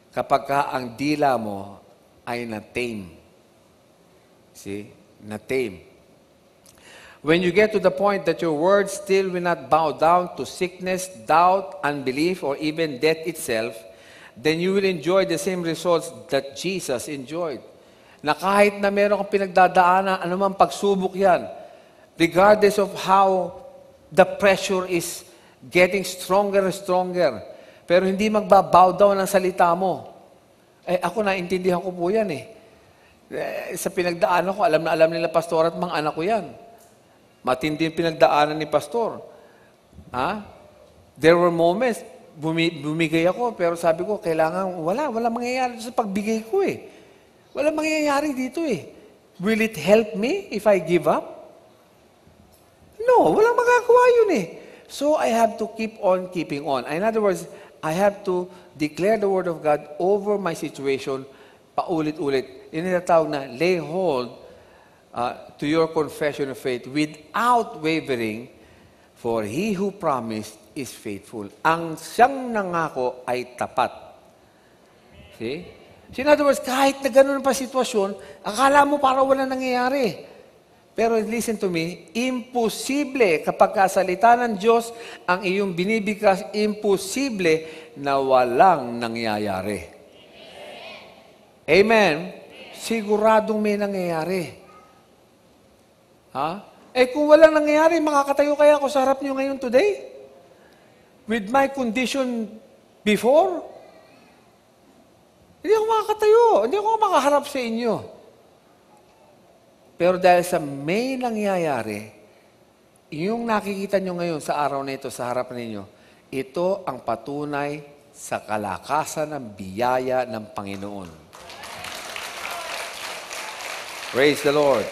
kapag ang dila mo ay na-tame. See? Na-tame. When you get to the point that your words still will not bow down to sickness, doubt, unbelief, or even death itself, then you will enjoy the same results that Jesus enjoyed. Na kahit na meron kang pinagdadaanan, anumang pagsubok yan, regardless of how the pressure is getting stronger and stronger, pero hindi magbabow down ang salita mo. Ako naintindihan ko po yan eh. Sa pinagdaanan ko, alam na alam nila pastor at mga anak ko yan. Matindi yung pinagdaanan ni pastor. There were moments, bumigay ako, pero sabi ko, kailangan, wala mangyayari sa pagbigay ko eh. Wala mangyayari dito eh. Will it help me if I give up? No, walang magagawa yun eh. So I have to keep on keeping on. In other words, I have to declare the Word of God over my situation paulit-ulit. Yun yung tawag na lay hold to your confession of faith without wavering, for he who promised is faithful. Ang siyang nangako ay tapat. See? So in other words, kahit na ganun pa sitwasyon, akala mo para wala nangyayari. Pero listen to me, imposible kapag kasalita ng Diyos ang iyong binibigkas, imposible na walang nangyayari. Amen? Siguradong may nangyayari. Ha? Kung walang nangyayari, makakatayo kaya ako sa harap niyo ngayon today? With my condition before? Hindi ako makakatayo. Hindi ako makaharap sa inyo. Pero dahil sa may nangyayari, yung nakikita nyo ngayon sa araw na ito, sa harap ninyo, ito ang patunay sa kalakasan ng biyaya ng Panginoon. Praise the Lord.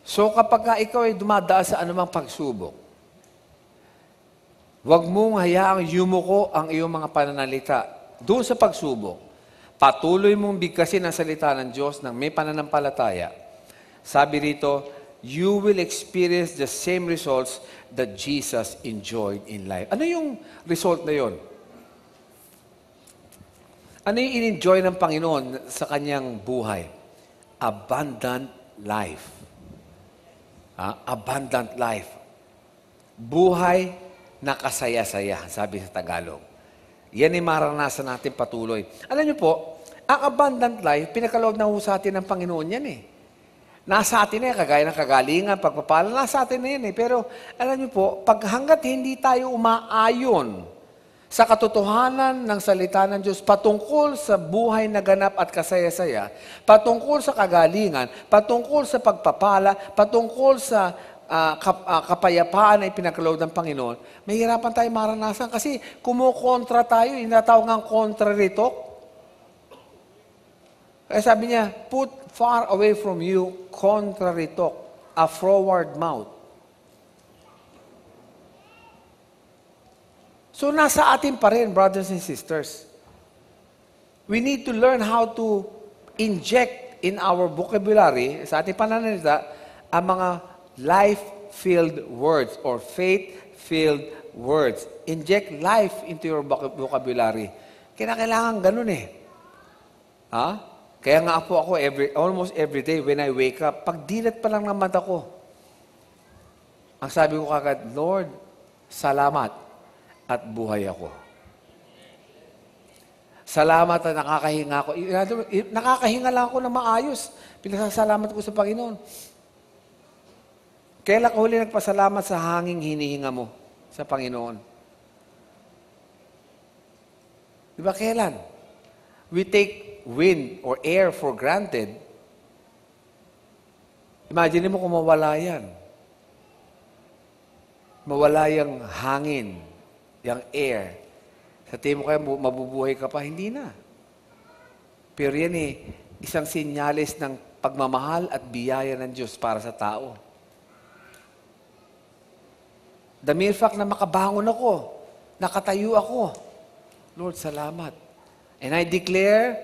So kapag ikaw ay dumadaan sa anumang pagsubok, huwag mong hayaang yumuko ang iyong mga pananalita doon sa pagsubok. Patuloy mong bigkasin ang salita ng Diyos ng may pananampalataya. Sabi rito, you will experience the same results that Jesus enjoyed in life. Ano yung result na yon? Ano yung in-enjoy ng Panginoon sa kanyang buhay? Abundant life. Abundant life. Buhay na kasaya-saya, sabi sa Tagalog. Yan ay maranasan natin patuloy. Alam niyo po, ang abundant life, pinakaloob na sa atin ng Panginoon yan eh. Nasa atin na yan, kagaya ng kagalingan, pagpapala, nasa atin na yan eh. Pero alam niyo po, pag hanggat hindi tayo umaayon sa katotohanan ng salita ng Diyos patungkol sa buhay na ganap at kasaya-saya, patungkol sa kagalingan, patungkol sa pagpapala, patungkol sa kapayapaan ay pinagkaloob ng Panginoon, mahirapan tayo maranasan kasi kumukontra tayo, inatawag ng contrary talk. Kaya sabi niya, put far away from you contrary talk, a forward mouth. So nasa atin pa rin, brothers and sisters. We need to learn how to inject in our vocabulary, sa ating pananalita, ang mga life-filled words or faith-filled words. Inject life into your vocabulary. Kailangan ganun eh. Ha? Kaya nga po ako almost every day when I wake up, pag dilat pa lang ng mata ko, ang sabi ko kagad, Lord, salamat at buhay ako. Salamat at nakakahinga ako. Nakakahinga lang ako na maayos. Pinasasalamat ko sa Panginoon. Kailan ka huli nagpasalamat sa hanging hinihinga mo sa Panginoon? Di ba kailan? We take wind or air for granted. Imagine mo kung mawala yan. Mawala yung hangin, yung air. Sa tingin mo kaya mabubuhay ka pa? Hindi na. Pero yan isang sinyalis ng pagmamahal at biyaya ng Diyos para sa tao. The mere fact na makabangon ako, nakatayo ako, Lord, salamat. And I declare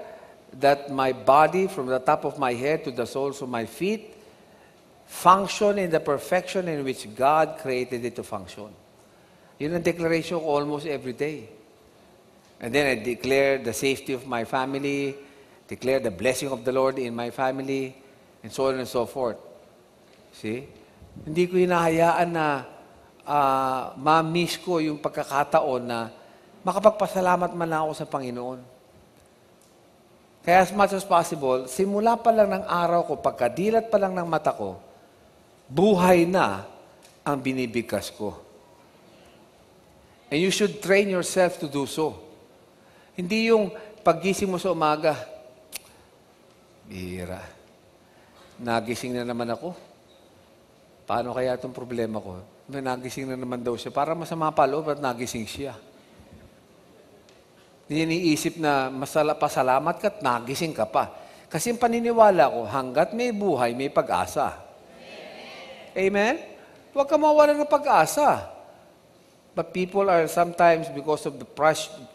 that my body, from the top of my head to the soles of my feet, function in the perfection in which God created it to function. Yun ang declaration ko almost every day. And then I declare the safety of my family, declare the blessing of the Lord in my family, and so on and so forth. See? Hindi ko hinahayaan na ma-miss ko yung pagkakataon na makapagpasalamat man lang ako sa Panginoon. Kaya as much as possible, simula pa lang ng araw ko, pagkadilat pa lang ng mata ko, buhay na ang binibigkas ko. And you should train yourself to do so. Hindi yung paggising mo sa umaga, bihira, nagising na naman ako. Paano kaya itong problema ko? May nagising na naman daw siya. Para masama pa loob at nagising siya. Hindi iniisip na pasalamat ka at nagising ka pa. Kasi yung paniniwala ko, hanggat may buhay, may pag-asa. Amen? Huwag ka mawala ng pag-asa. But people are sometimes, because of the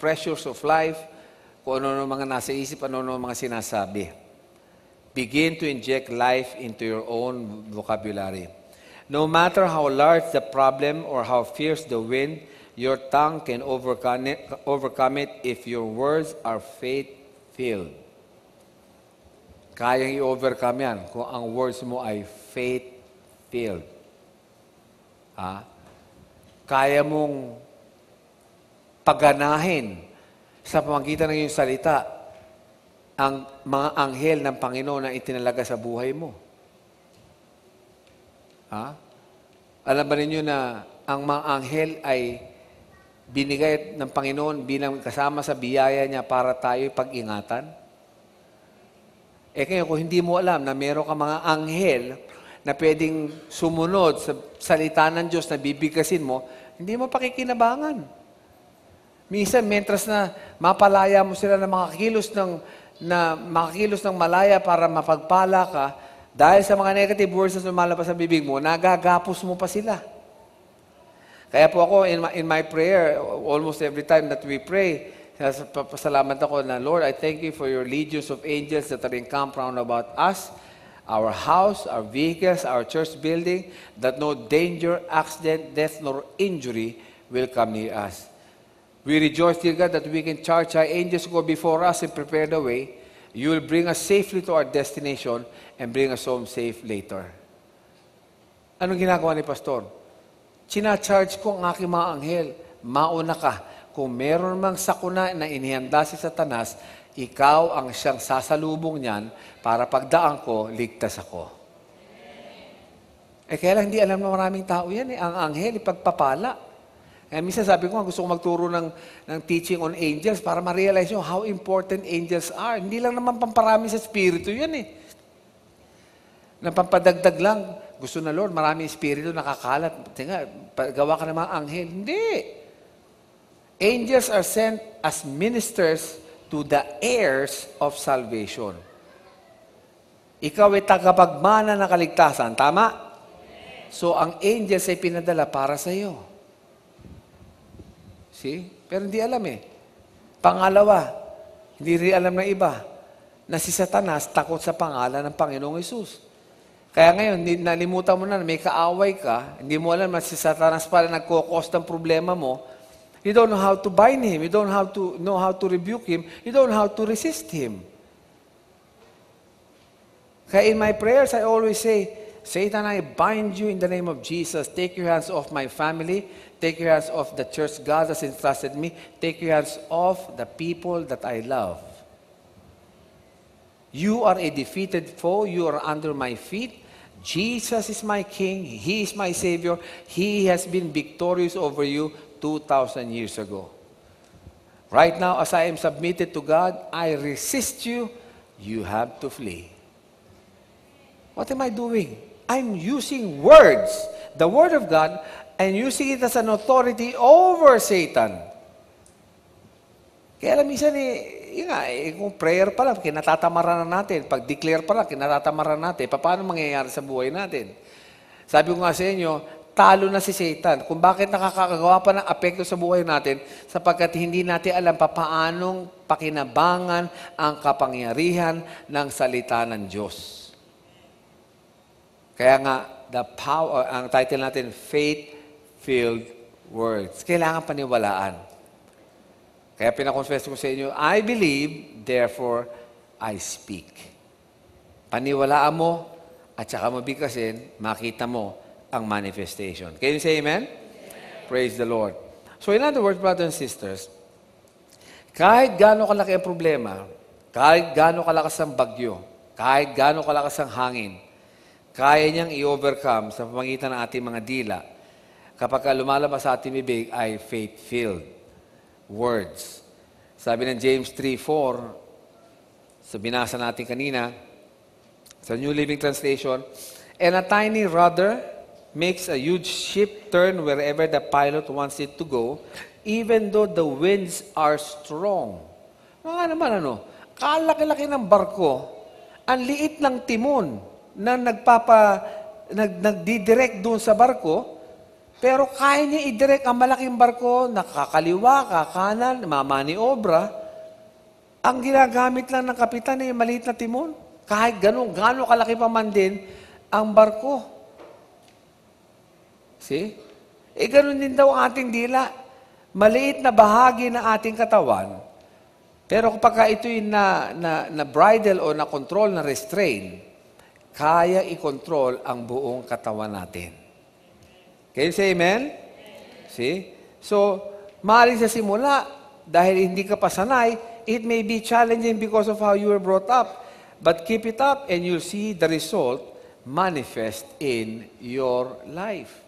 pressures of life, kung ano mga nasa isip, ano mga sinasabi. Begin to inject life into your own vocabulary. No matter how large the problem or how fierce the wind, your tongue can overcome it if your words are faith-filled. Kayang i-overcome yan kung ang words mo ay faith-filled. Kaya mong paganahin sa pamamagitan ng iyong salita ang mga anghel ng Panginoon na itinalaga sa buhay mo. Alam ba ninyo na ang mga anghel ay binigay ng Panginoon bilang kasama sa biyaya niya para tayo pag-ingatan? Kaya kung hindi mo alam na meron ka mga anghel na pwedeng sumunod sa salita ng Diyos na bibigkasin mo, hindi mo pakikinabangan. Minsan, mentras na mapalaya mo sila na makakilos ng malaya para mapagpala ka, dahil sa mga negative words na lumalabas sa bibig mo, nagagapos mo pa sila. Kaya po ako, in my prayer, almost every time that we pray, pasalamat ako na, Lord, I thank you for your legions of angels that are encamped round about us, our house, our vehicles, our church building, that no danger, accident, death, nor injury will come near us. We rejoice, dear God, that we can charge our angels to go before us and prepare the way. You will bring us safely to our destination and bring us home safe later. Anong ginagawa ni Pastor? China-charge ko ang aking mga anghel. Mauna ka. Kung meron mang sakuna na inihanda si Satanas, ikaw ang siyang sasalubong niyan para pagdaan ko, ligtas ako. Kaya lang hindi alam ng maraming tao yan. Ang anghel, ipagpapala. Minsan sabi ko, gusto ko magturo ng teaching on angels para ma-realize nyo how important angels are. Hindi lang naman pamparami sa spirito yan Pampadagdag lang. Gusto na Lord, maraming espiritu nakakalat. Tinga, gawa ka ng mga anghel. Hindi. Angels are sent as ministers to the heirs of salvation. Ikaw ay tagapagmana ng kaligtasan. Tama? So, ang angels ay pinadala para sa iyo. See? Pero hindi alam Pangalawa, hindi rin alam ng iba na si Satanas takot sa pangalan ng Panginoong Hesus. Kaya ngayon, nalimutan mo na may kaaway ka, hindi mo alam na si Satanas pala nagkukos ng problema mo, you don't know how to bind him, you don't know how to rebuke him, you don't know how to resist him. Kaya in my prayers, I always say, Satan, I bind you in the name of Jesus. Take your hands off my family. Take your hands off the church God has entrusted me. Take your hands off the people that I love. You are a defeated foe. You are under my feet. Jesus is my King. He is my Savior. He has been victorious over you 2,000 years ago. Right now, as I am submitted to God, I resist you. You have to flee. What am I doing? I'm using words, the Word of God, and using it as an authority over Satan. Kaya alam minsan kung prayer pa lang, kinatatamaranan natin. Pag declare pa lang, kinatatamaranan natin. Paano mangyayari sa buhay natin? Sabi ko nga sa inyo, talo na si Satan. Kung bakit nakakagawa pa ng apekto sa buhay natin, sapagkat hindi natin alam paanong pakinabangan ang kapangyarihan ng salita ng Diyos. Kaya nga, ang title natin, Faith-Filled Words. Kailangan paniwalaan. Kaya pinakonfess ko sa inyo, I believe, therefore, I speak. Paniwalaan mo, at saka mabigkasin, makita mo ang manifestation. Can you say amen? Amen? Praise the Lord. So in other words, brothers and sisters, kahit gaano kalaki ang problema, kahit gaano kalakas ang bagyo, kahit gaano kalakas ang hangin, kaya niyang i-overcome sa pamagitan ng ating mga dila kapag lumalabas sa ating bibig ay faith-filled words. Sabi ng James 3:4, sa binasa natin kanina, sa New Living Translation, and a tiny rudder makes a huge ship turn wherever the pilot wants it to go, even though the winds are strong. Mga naman kalaki-laki ng barko, ang liit ng timon, na nagdidirect doon sa barko, pero kaya niya i-direct ang malaking barko, nakakaliwa ka, kanan, mamaniobra. Ang ginagamit lang ng kapitan ay maliit na timon. Kahit gano'n kalaki pa man din ang barko. See? Gano'n din daw ang ating dila. Maliit na bahagi ng ating katawan. Pero kapag ito'y na bridle o na control, na restrain, kaya i-control ang buong katawan natin. Can you say amen? See? So, maaaring sa simula, dahil hindi ka pa sanay, it may be challenging because of how you were brought up. But keep it up and you'll see the result manifest in your life.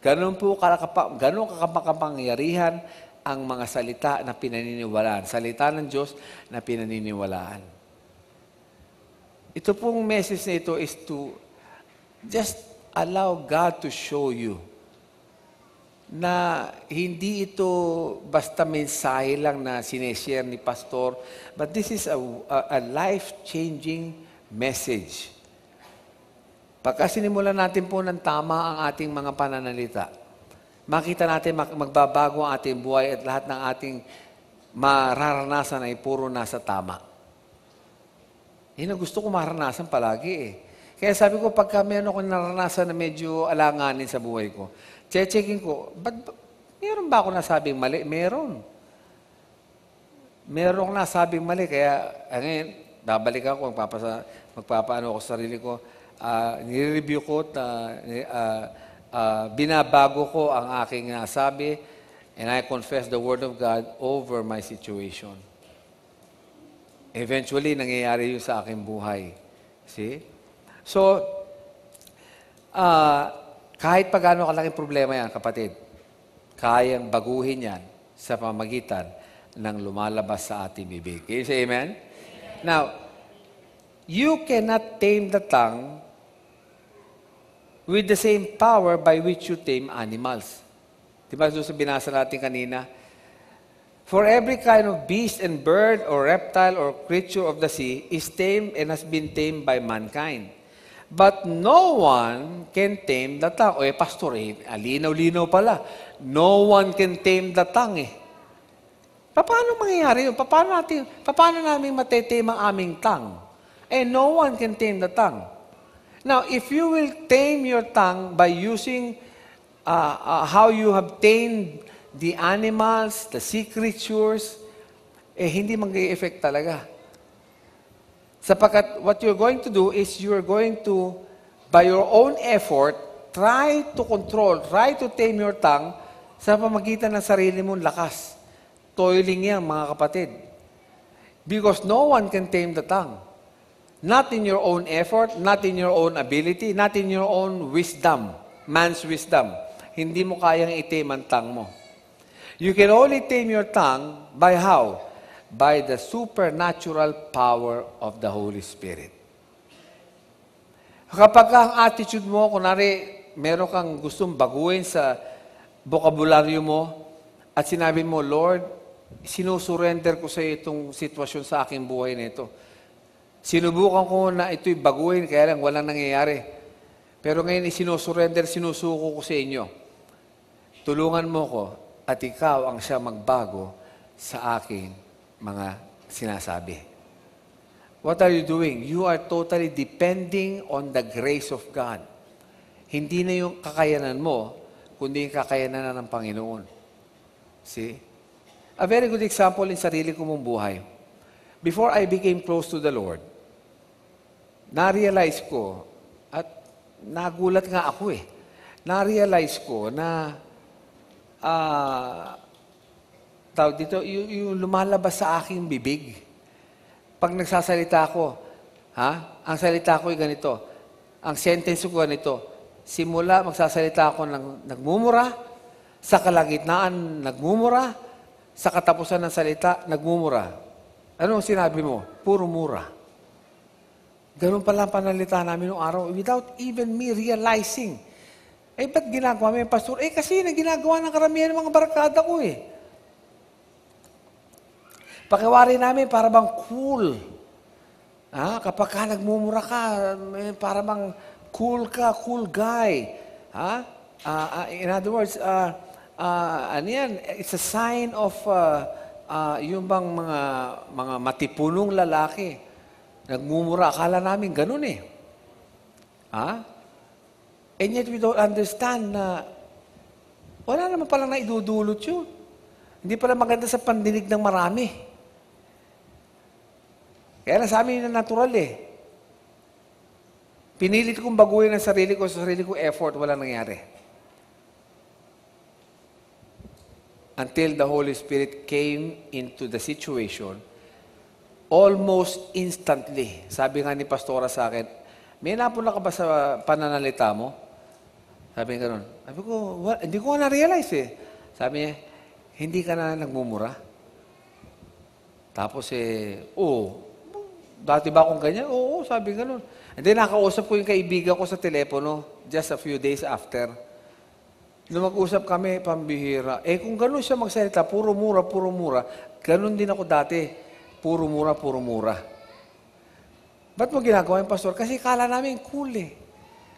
Ganun kakapakapangyarihan ang mga salita na pinaniniwalaan. Salita ng Diyos na pinaniniwalaan. Ito pong message na ito is to just allow God to show you na hindi ito basta mensahe lang na sineshare ni Pastor, but this is a life-changing message. Pagka sinimulan natin po ng tama ang ating mga pananalita, makita natin magbabago ang ating buhay at lahat ng ating mararanasan ay puro nasa tama. Yun ang gusto ko maranasan palagi eh. Kaya sabi ko, pagka meron akong naranasan na medyo alanganin sa buhay ko, checking ko, meron ba ako nasabing mali? Meron. Meron akong nasabing mali. Kaya, ngayon, babalik ako, magpapaano ako sa sarili ko, nire-review ko, binabago ko ang aking nasabi, and I confess the Word of God over my situation. Eventually, nangyayari yun sa aking buhay. See? So, kahit pa gaano kalaking problema yan, kapatid, kayang baguhin yan sa pamagitan ng lumalabas sa ating bibig. Can you say amen? Now, you cannot tame the tongue with the same power by which you tame animals. Diba doon sa binasa natin kanina? For every kind of beast and bird or reptile or creature of the sea is tamed and has been tamed by mankind. But no one can tame the tongue. Pastor, linaw-linaw pala. No one can tame the tongue Paano mangyayari yun? Paano namin matetame ang aming tongue? No one can tame the tongue. Now, if you will tame your tongue by using how you have tamed the animals, the sea creatures, hindi mag-i-effect talaga. Sapagkat what you're going to do is you're going to, by your own effort, try to control, try to tame your tongue sa pamagitan ng sarili mong lakas. Toiling yan, mga kapatid. Because no one can tame the tongue. Not in your own effort, not in your own ability, not in your own wisdom, man's wisdom. Hindi mo kayang itame ang tongue mo. You can only tame your tongue by how? By the supernatural power of the Holy Spirit. Kapag ang attitude mo, kunwari, meron kang gustong baguhin sa bokabularyo mo, at sinabi mo, Lord, sinusurrender ko sa iyo itong sitwasyon sa aking buhay nito. Sinubukan ko na ito'y baguhin, kaya lang walang nangyayari. Pero ngayon, sinusurrender, sinusuko ko sa inyo. Tulungan mo ko, at ikaw ang siya magbago sa aking mga sinasabi. What are you doing? You are totally depending on the grace of God. Hindi na yung kakayanan mo, kundi yung kakayanan na ng Panginoon. See? A very good example in sarili ko mong buhay. Before I became close to the Lord, na-realize ko, at nagulat nga ako na-realize ko na tawag dito, yung lumalabas sa aking bibig. Pag nagsasalita ako, ang salita ko ay ganito, ang sentence ko ganito, simula magsasalita ako ng nagmumura, sa kalagitnaan nagmumura, sa katapusan ng salita nagmumura. Ano ang sinabi mo? Puro mura. Ganun pala ang panalita namin noong araw without even me realizing. Ba't ginagawa mo yung pastor? Kasi ginagawa ng karamihan ng mga barkada ko Pakiwari namin, para bang cool. Kapag ka nagmumura ka, para bang cool ka, cool guy. In other words, it's a sign of yung bang mga matipunong lalaki, nagmumura, akala namin ganun eh. And yet we don't understand na wala naman palang naidudulot yun. Hindi pala maganda sa pandinig ng marami. Kaya na sa amin na natural eh. Pinilit kong baguhin ang sarili ko sa sarili ko effort, wala nangyari. Until the Holy Spirit came into the situation, almost instantly, sabi nga ni Pastora sa akin, may napuna ka ba sa pananalita mo? Sabi nga ganun. Sabi ko, hindi ko na-realize eh. Sabi niya, hindi ka na nagmumura? Tapos dati ba akong ganyan? Oo, sabi ganun. And then nakausap ko yung kaibigan ko sa telepono just a few days after. Nung mag-usap kami, pambihira. Kung ganun siya magsalita, puro mura, ganun din ako dati. Puro mura. Ba't mo ginagawa yung pastor? Kasi kala namin cool eh.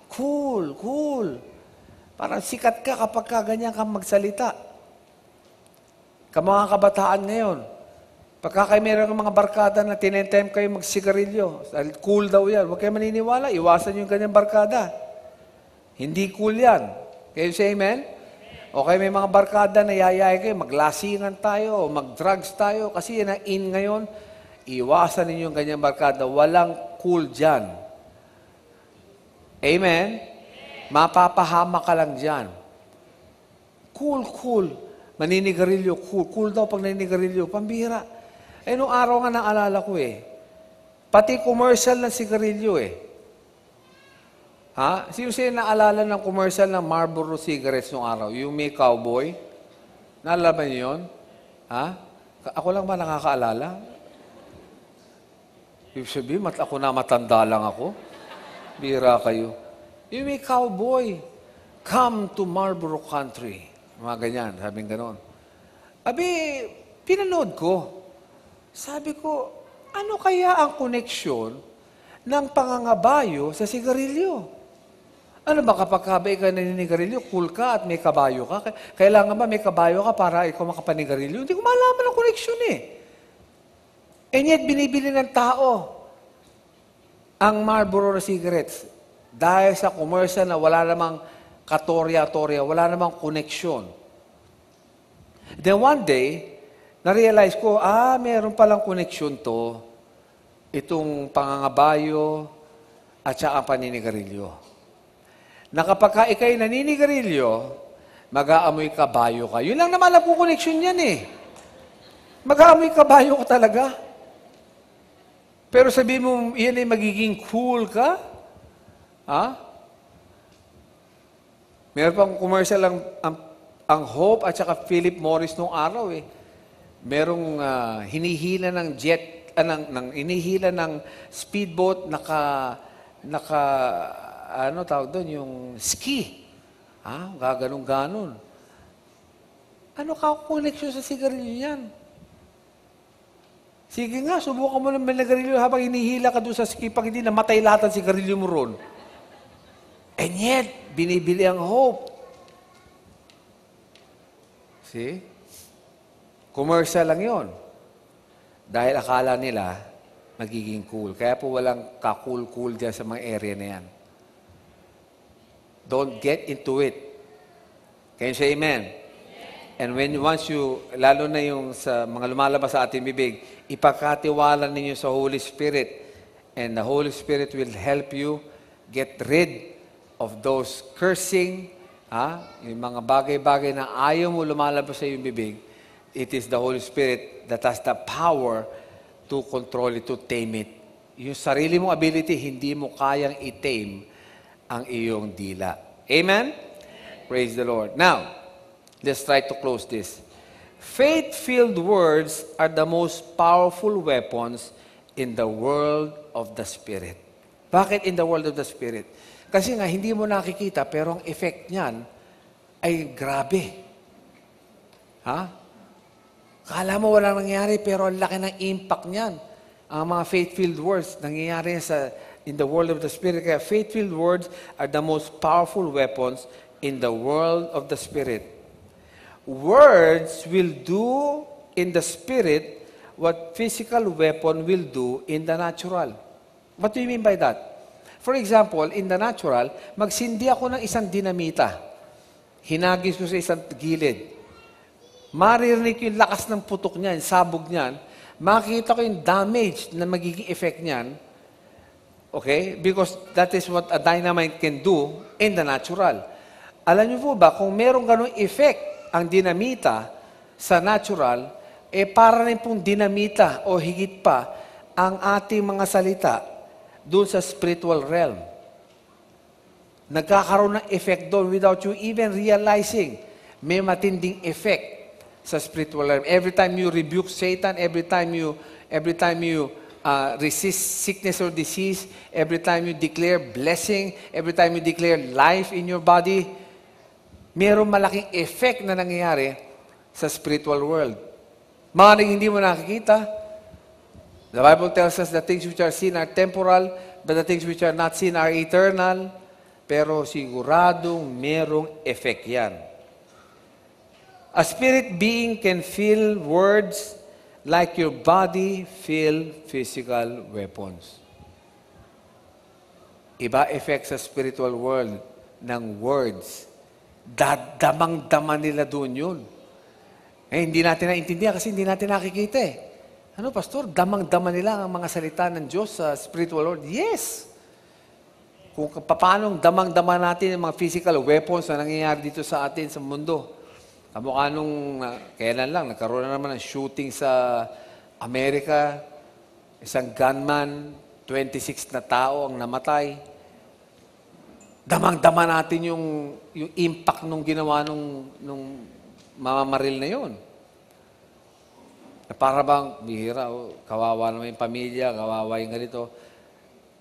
Cool. Parang sikat ka kapag ganyan ka magsalita. Mga kabataan ngayon, pagka kayo meron ng mga barkada na tinentem kayo magsigarilyo, cool daw yan. Huwag kayo maniniwala, iwasan yung ganyang barkada. Hindi cool yan. Can you say amen? O kayo may mga barkada na yayay kayo, maglasingan tayo, mag-drugs tayo, kasi yan ang in ngayon, iwasan ninyo yung ganyang barkada. Walang cool dyan. Amen? Mapapahama ka lang dyan. Cool. Maninigarilyo, cool daw pag naninigarilyo. Pambira. Nung araw nga naalala ko pati commercial ng sigarilyo Sino naalala ng commercial ng Marlboro cigarettes nung araw? Yung may cowboy? Naalala ba niyo yun? Ako lang ba nakakaalala? Ibig sabihin, ako na matanda lang ako. Bira kayo. Yung may cowboy, come to Marlboro Country. Mga ganyan, sabing ganon. Pinanood ko. Sabi ko, ano kaya ang koneksyon ng pangangabayo sa sigarilyo? Ano ba kapag ikaw naninigarilyo, cool ka at may kabayo ka? Kailangan ba may kabayo ka para ikaw makapanigarilyo? Hindi ko malaman ang koneksyon And yet, binibili ng tao ang Marlboro cigarettes dahil sa commercial na wala namang katorya-torya, wala namang koneksyon. Then one day, na-realize ko, meron palang koneksyon to, itong pangangabayo at saka paninigarilyo. Na kapag ikay naninigarilyo, mag-aamoy kabayo ka. Yun lang naman alam ko koneksyon yan Mag-aamoy kabayo ka talaga. Pero sabi mo, yan ay magiging cool ka? Meron pang commercial ang Hope at saka Philip Morris nung araw Merong hinihila ng jet, hinihila ng speedboat, ano tawag doon, yung ski. Gaganong-ganon. Ano ka connection sa sigarilyo yan? Sige nga, subukan mo ng manigarilyo habang hinihila ka doon sa ski, pag hindi namatay lahat ang sigarilyo mo ron. And yet, binibili ang Hope. See? Commercial lang yon. Dahil akala nila, magiging cool. Kaya po walang ka-cool-cool dyan sa mga area na yan. Don't get into it. Can you say amen? And once you, lalo na yung sa mga lumalabas sa ating bibig, ipakatiwala ninyo sa Holy Spirit. And the Holy Spirit will help you get rid of those cursing, yung mga bagay-bagay na ayaw mo lumalabas sa iyong bibig. It is the Holy Spirit that has the power to control it, to tame it. Yung sarili mong ability, hindi mo kayang i-tame ang iyong dila. Amen? Praise the Lord. Now, let's try to close this. Faith-filled words are the most powerful weapons in the world of the Spirit. Bakit in the world of the Spirit? Kasi nga, hindi mo nakikita, pero ang effect niyan ay grabe. Kala mo walang nangyari, pero ang laki ng impact niyan. Ang mga faith-filled words, nangyayari in the world of the Spirit. Kaya faith-filled words are the most powerful weapons in the world of the Spirit. Words will do in the spirit what physical weapon will do in the natural. What do you mean by that? For example, in the natural, magsindi ako ng isang dinamita. Hinagis ko sa isang gilid. Maririnig ko yung lakas ng putok niyan, sabog niyan. Makikita ko yung damage na magiging effect niyan. Okay? Because that is what a dynamite can do in the natural. Alam niyo po ba, kung merong ganong effect ang dinamita sa natural, para rin pong dinamita o higit pa ang ating mga salita doon sa spiritual realm. Nagkakaroon ng effect doon without you even realizing. May matinding effect sa spiritual realm. Every time you rebuke Satan, every time you resist sickness or disease, every time you declare blessing, every time you declare life in your body, mayroong malaking effect na nangyayari sa spiritual world. Maaaring hindi mo nakikita. The Bible tells us the things which are seen are temporal, but the things which are not seen are eternal. Pero siguradong merong effect yan. A spirit being can feel words like your body feel physical weapons. Iba effect sa spiritual world ng words. Damang-dama nila doon yun. Hindi natin naintindihan kasi hindi natin nakikita eh. Ano, Pastor? Damang-dama nila ang mga salita ng Diyos sa spiritual world? Yes! Kung paano damang-dama natin yung mga physical weapons na nangyayari dito sa atin, sa mundo. Kamukha nung, kailan lang, nagkaroon na naman ng shooting sa Amerika, isang gunman, 26 na tao ang namatay. Damang-dama natin yung impact nung ginawa nung mamamaril na yun. Para bang, bihira, kawawa naman yung pamilya, kawawa yung ganito.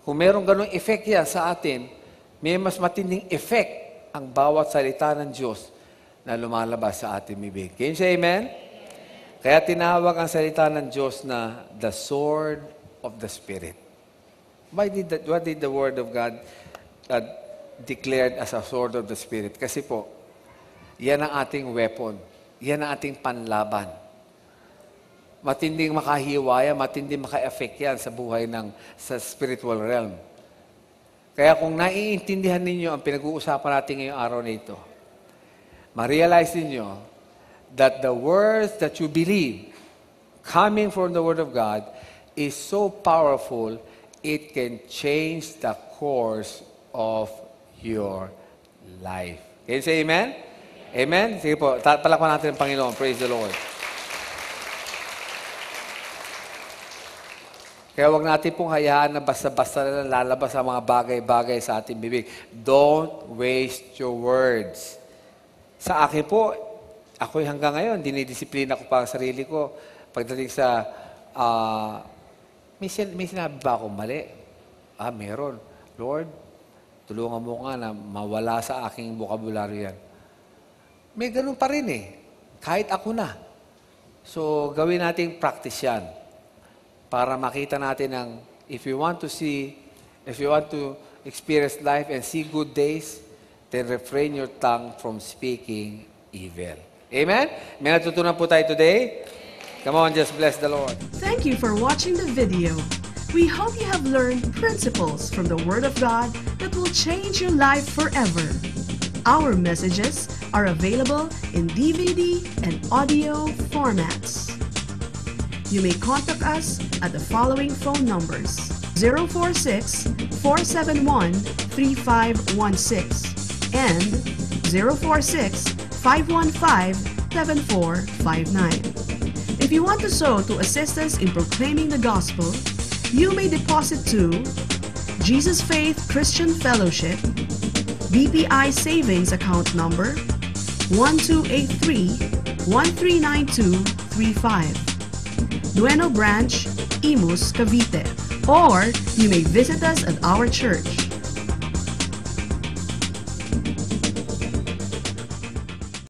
Kung merong ganong effect yan sa atin, may mas matinding effect ang bawat salita ng Diyos na lumalabas sa ating bibig. Can you say amen? Kaya tinawag ang salita ng Diyos na the sword of the Spirit. What did the Word of God declared as a sword of the Spirit? Kasi po, yan ang ating weapon. Yan ang ating panlaban. Matinding makahiwaya, matinding maka-effect yan sa buhay sa spiritual realm. Kaya kung naiintindihan ninyo ang pinag-uusapan natin ngayong araw na ito, ma-realize ninyo that the words that you believe coming from the Word of God is so powerful, it can change the course of your life. Can you say amen? Amen? Sige po, palakpan natin ang Panginoon. Praise the Lord. Kaya huwag natin pong hayaan na basta-basta na lalabas ang mga bagay-bagay sa ating bibig. Don't waste your words. Sa akin po, ako'y hanggang ngayon, dinidisiplina ko pa ang sarili ko. Pagdating sa, may sinabi ba akong mali? Meron. Lord, tulungan mo nga na mawala sa aking bokabularyo yan. May ganun pa rin eh. Kahit ako na. So, gawin nating practice yan. Para makita natin ang, if you want to experience life and see good days, then refrain your tongue from speaking evil. Amen? May natutunan po tayo today. Come on, just bless the Lord. Thank you for watching the video. We hope you have learned principles from the Word of God that will change your life forever. Our messages are available in DVD and audio formats. You may contact us at the following phone numbers: 046-471-3516 and 046-515-7459. If you want to sow to assist us in proclaiming the gospel, you may deposit to Jesus Faith Christian Fellowship, BPI Savings Account Number 1283-139235, Nueno Branch, Imus, Cavite. Or you may visit us at our church,